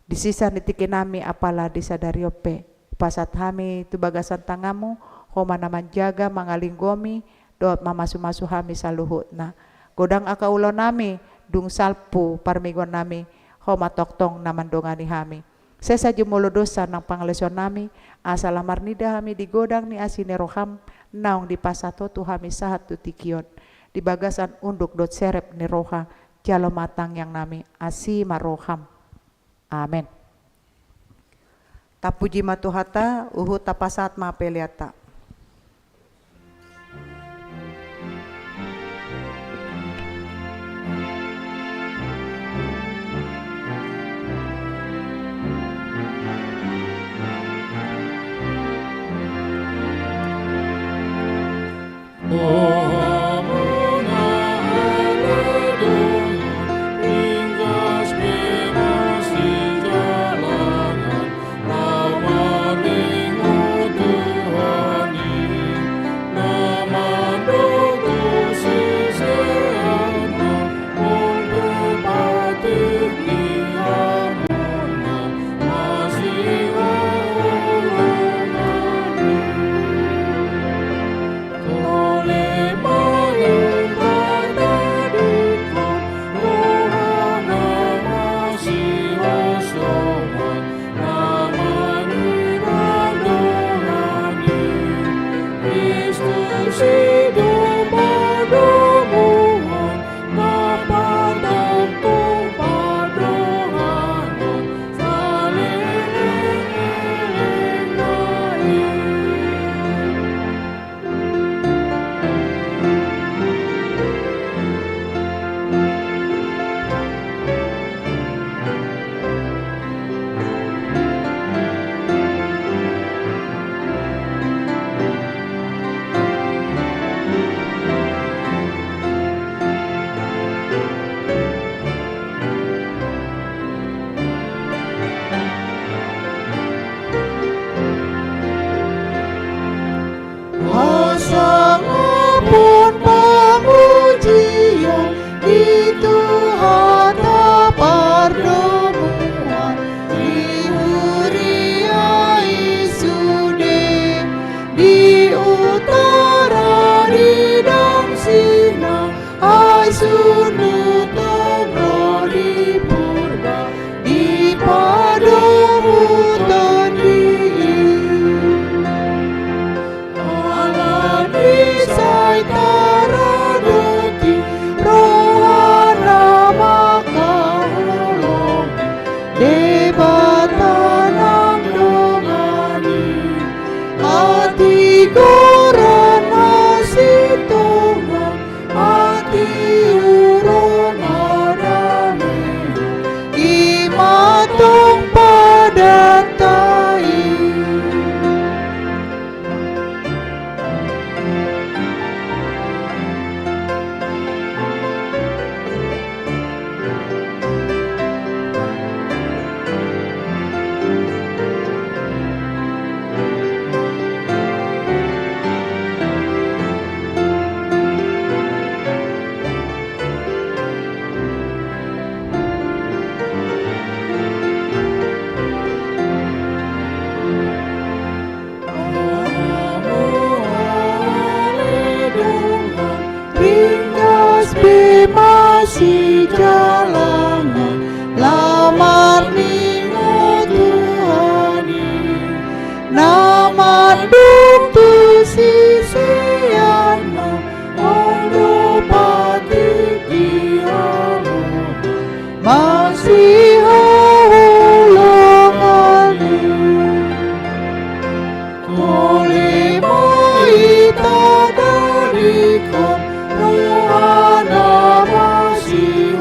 di sisa nitiki nami apala di sadariope, pasat hami tu bagasan tangamu, homa naman jaga mangalinggomi, doat mamasu-masu hami sa luhut na, godang akaulo nami, dung salpu parmigon nami, homa toktong naman dongani hami. Sesa jumulo dosa ng panglesyon nami, asa lamar nida hami digodang ni asine roham, naong di pasato tu hami sahat tu tikion, di bagasan unduk dot serep ni roha, jalo matang yang nami, asi maroham. Amen. Tapuji matuhata, uhu tapasat mapeliata. Ole sunu tongroni purba di padumu toni alani saitaradoti rohana makarolong debatanang dongani hati gorana sitongan hati urona rame imatong padatai Ringas bemasi jalanan lamar ningo Tuhani naman bukti sisiana ondo pati diamo masih hulungani oleh moita darikan rohana masih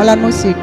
alat musik.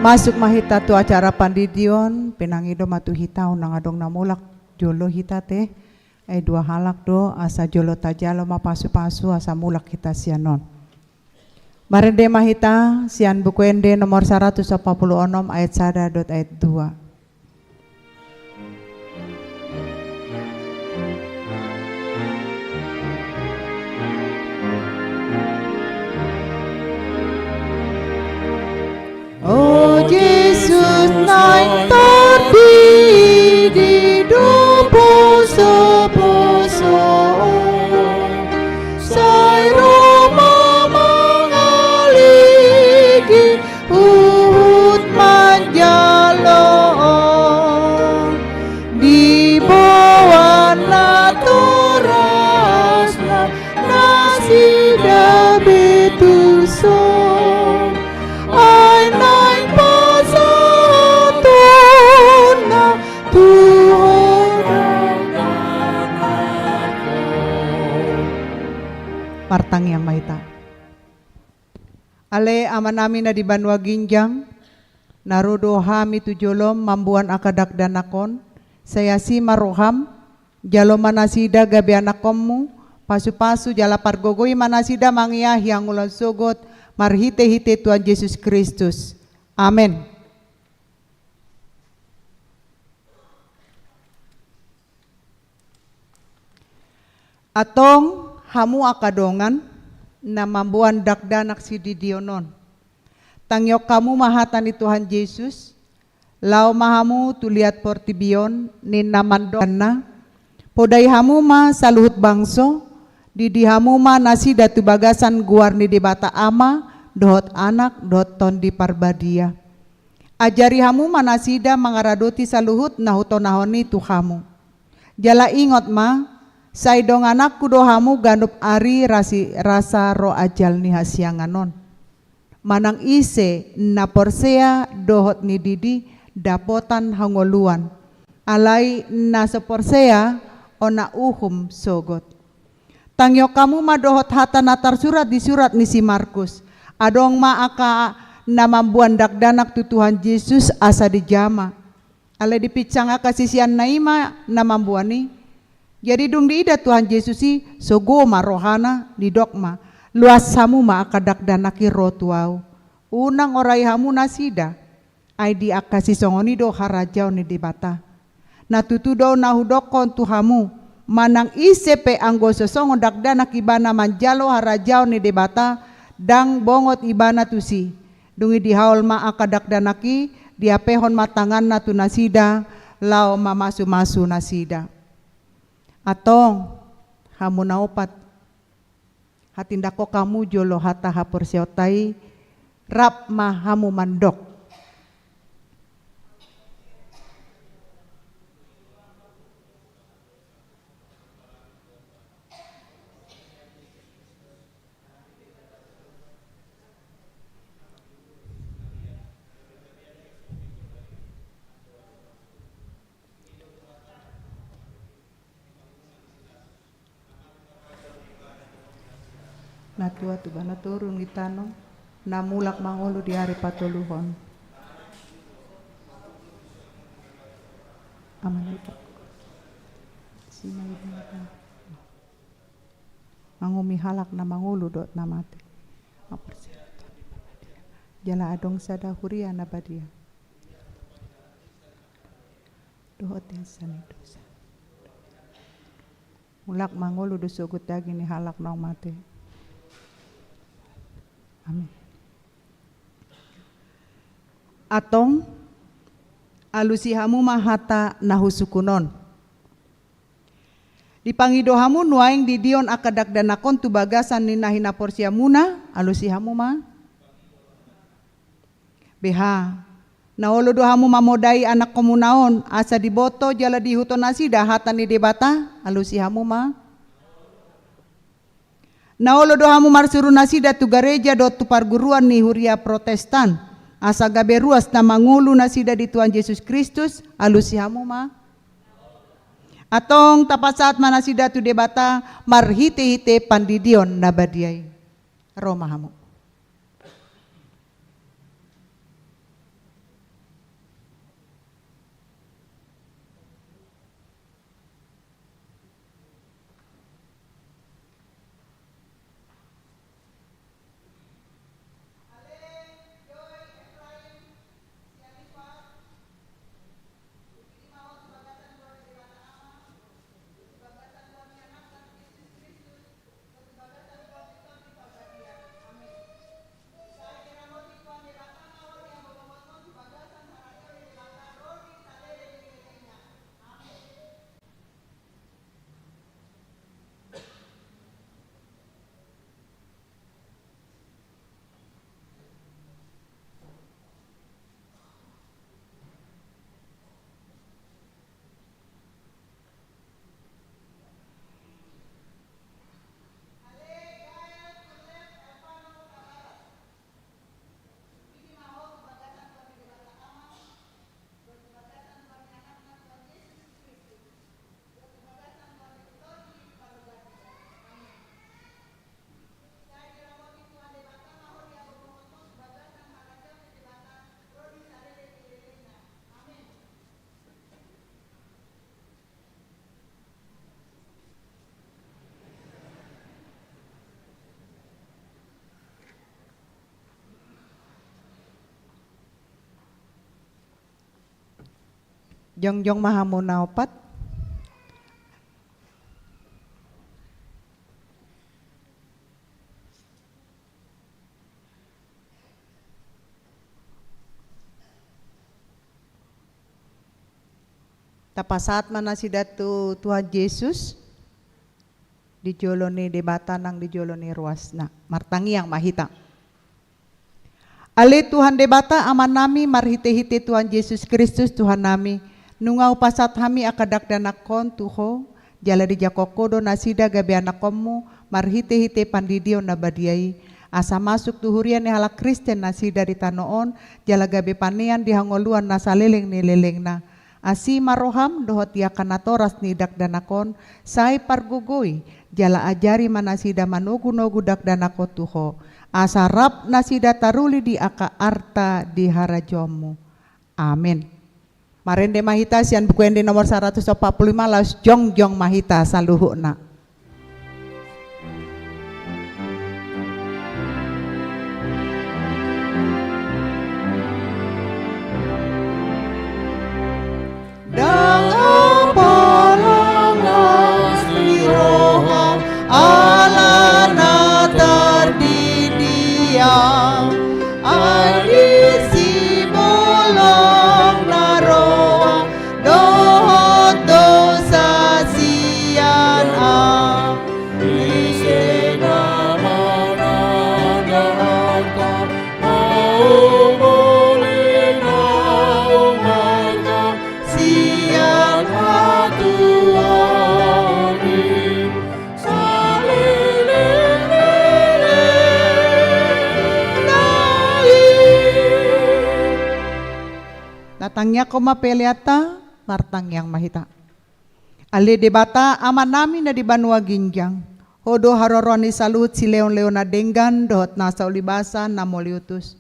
Masuk mahita tu acara pandidion penangido matu hita unang adong namulak jolo hita teh dua halak do asa jolo tajalo mapasu-pasu asa mulak kita sianon. Marende mahita sian buku ende nomor 186 ayat 1 ayat 2. Oh Yesus naik tadi di poso-poso, sai Roma mengaligi uhud manjalon di bawah naturasna nasi dabetuson. Partang yang mahita. Ale aman namin na di Banwa Ginjang, narudo hami tu jolom mambuan akadak danakon, saya si maroham, jalo manasida gabi anakommu, pasu-pasu jala pargogoy manasida mangyah yang ulan sogot, marhite-hite Tuhan Yesus Kristus. Amin. Atong hamu akadongan na mambuan dakdanak si didionon. Tangyok kamu mahatan ni Tuhan Yesus, lau mahamu tuliat portibion ni namandon na, podai hamu ma saluhut bangso, didi hamu ma nasi datu bagasan guar ni debata ama, dohot anak, dohot ton di parbadia. Ajari hamu ma nasida mangaradoti saluhut nahutonahoni tu hamu. Jala ingot ma, sai dong anakku dohamu ganup ari rasa ro ajal ni hasianganon. Manang ise na porsea dohot ni didi dapotan hangoluan. Alai na seporsea ona uhum sogot. Tangyo kamu ma dohot hata natar surat di surat ni si Markus. Adong ma aka na mambuan dakdanak tu Tuhan Yesus asa di jama. Alai dipicang aka sisian naima na mambuani. Jadi dung diida Tuhan Yesus si sogoma rohana di dogma luas hamu ma akadak danaki rotuau unang orai hamu nasida ai di akasi songoni do harajau ni debata na tutu do nahudokon tu hamu manang isepe anggo sosongo dakdanak ibana manjalo harajau ni debata dang bongot ibana tusi dungi di haul ma akadak danaki diapehon matangan na tu nasida lao mamasu-masu nasida. Atong hamu naupat hatindako kamu jolo hata hapersiotai rap mahamu mandok. Natua tu bana turun gitano namulak mangolo di hari patuluhon aman itu sina itu Mangumi halak na mangulu dot na mate. Jala adong sada huria na badia. Dohot yang sani dosa. Mulak mangulu dosugut daging ni halak nong mate. Amin. Atong alusihamu mahata nahusukunon. Dipangidohamu nuaing didion akadak danakon tu bagasan ni nahina porsiamuna alusihamu ma. BH. Naolo dohamu mamodai anak komunaon asa diboto jala dihuto nasida hata ni debata alusihamu ma. Naolo dohamu marsuru nasida tu gereja dot tu parguruan ni huria Protestan asa gaberuas na mangulu nasida di Tuhan Yesus Kristus alusihamu ma. Atong tapasat manasida tu debata marhite-hite pandidion nabadiay. Romahamu. Jongjong mahamu naopat. Tapasat manasida tu Tuhan Yesus dijoloni debata nang dijoloni ruasna martangi yang mahita. Ale Tuhan debata aman nami marhite-hite Tuhan Yesus Kristus Tuhan nami. Nungau pasat hami akadak danakon tuho jala di jakokodo nasida gabe anakomu marhite-hite pandidio nabadiai asa masuk tuhurian ni halak Kristen nasida di tanoon jala gabe panean di hangoluan nasaleleng ni lelengna asi maroham dohot ya kanatoras ni dak danakon sai pargugoi jala ajari manasida manugu-nugu dak danakon tuho asa rap nasida taruli di aka arta di harajomu. Amin. Marende mahita sian bukuendi nomor 145 laus jongjong mahita saluhukna. Dang apalangas ni roha ala natar di dia adisi bolong naroa dohot dosa sian a Isena mananda harta mau boleh nau marga sian hatuari datangnya koma peleata martang yang mahita. Ale debata aman nami na di banua ginjang. Hodo haroroni salut si leon-leon na denggan dohot nasa ulibasa na moliutus.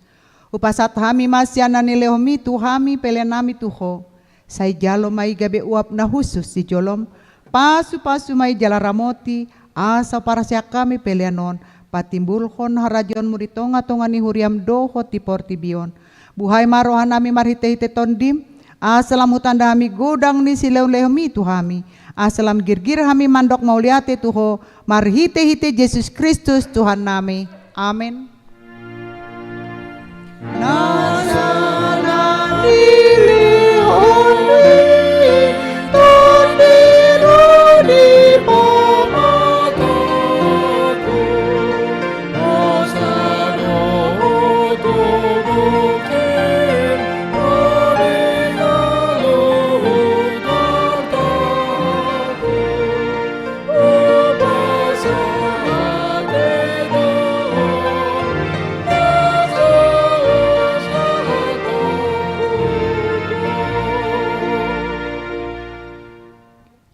Upasat hami masyana ni lehomi tu hami pele nami tuho. Say jalo may gabe uap na husus si jolom. Pasu-pasu may jalaramoti asa para siya kami pelianon, patimbulhon harajon mo dito nga tunga ni huriam doho ti portibion. Buhay marohan nami marhite-hite tondim, asalam hutan dami gudang ni silew-lew mi tuhami, asalam girgir hami mandok mauliate tuho, marhite-hite Yesus Kristus Tuhan nami. Amin. Nasana diri honi, tondiro di pamataku, Osano tubukin, Orinalu tartaku, Upasane doon,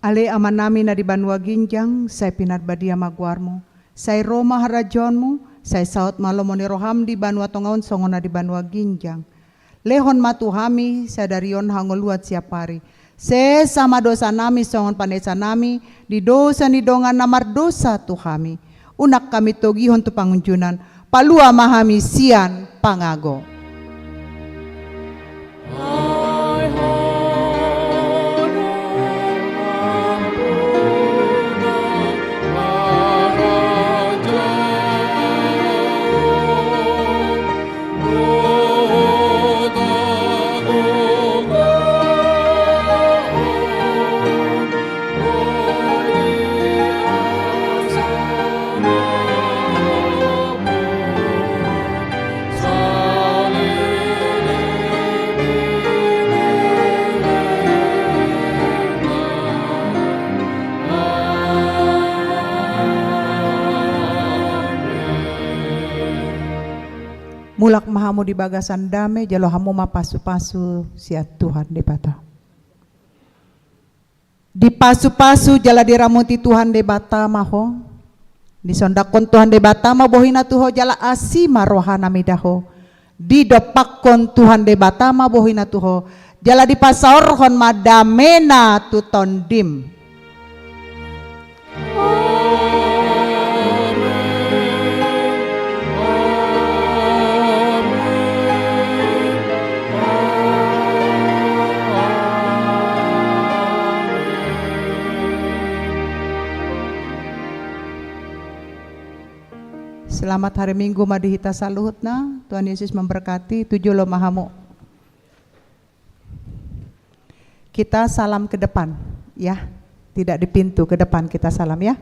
Ale aman namin na di banwa ginjang, say pinadbadia magwarmo, say Roma harajonmu, say saot malomo ni roham di banwa tongaon songon na di banwa ginjang. Lehon matuhami, sa darion hangoluat siapari. Se sama dosa nami songon panesa nami, di dosa ni dongan namar dosa tuhami. Unak kami togihon tu pangunjunan, palua mahami sian pangago. Mulak mahamu di bagasan dame, jalo hamu mapasu-pasu sia Tuhan de bata. Di pasu-pasu jala diramuti Tuhan de bata maho. Di sondakon Tuhan de bata mabohina tuho jala asima rohana midaho. Di dopakon Tuhan de bata mabohina tuho jala di pasaorhon madamena tutondim. Selamat hari Minggu madihita saluhut na. Tuhan Yesus memberkati. Tujuh lo mahamu. Kita salam ke depan ya. Tidak di pintu, ke depan kita salam ya.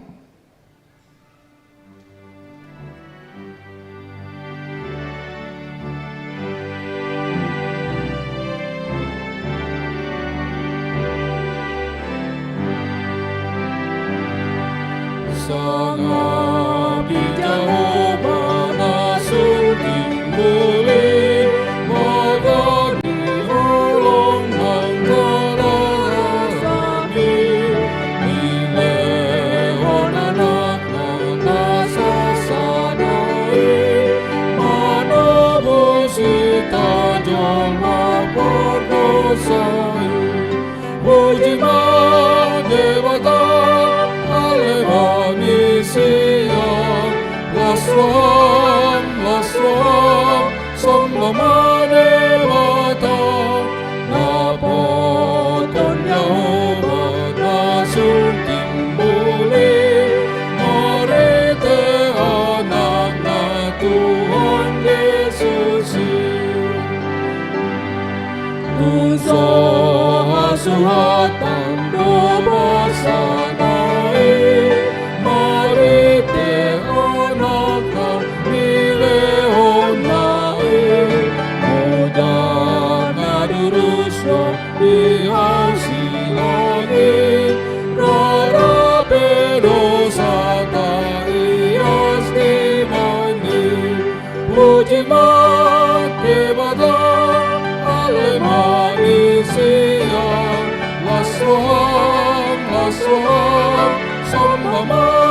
Sangat jauh mana sunting boleh magani ulong ng kararami ilehon anak ng nasasanay manabosita jol mapagdosay ujima devata Laswam, somnamane mata, napoton Yehova nasunting muli, marite anak na Tuhan Yesus. Tunso hasuhatan dobasanay, marite anak na milehon nae, muda nadurusyo ihasilangin, rarapedo sa taiyas di mani, puji matibada alemani siya, laswam, laswam, samama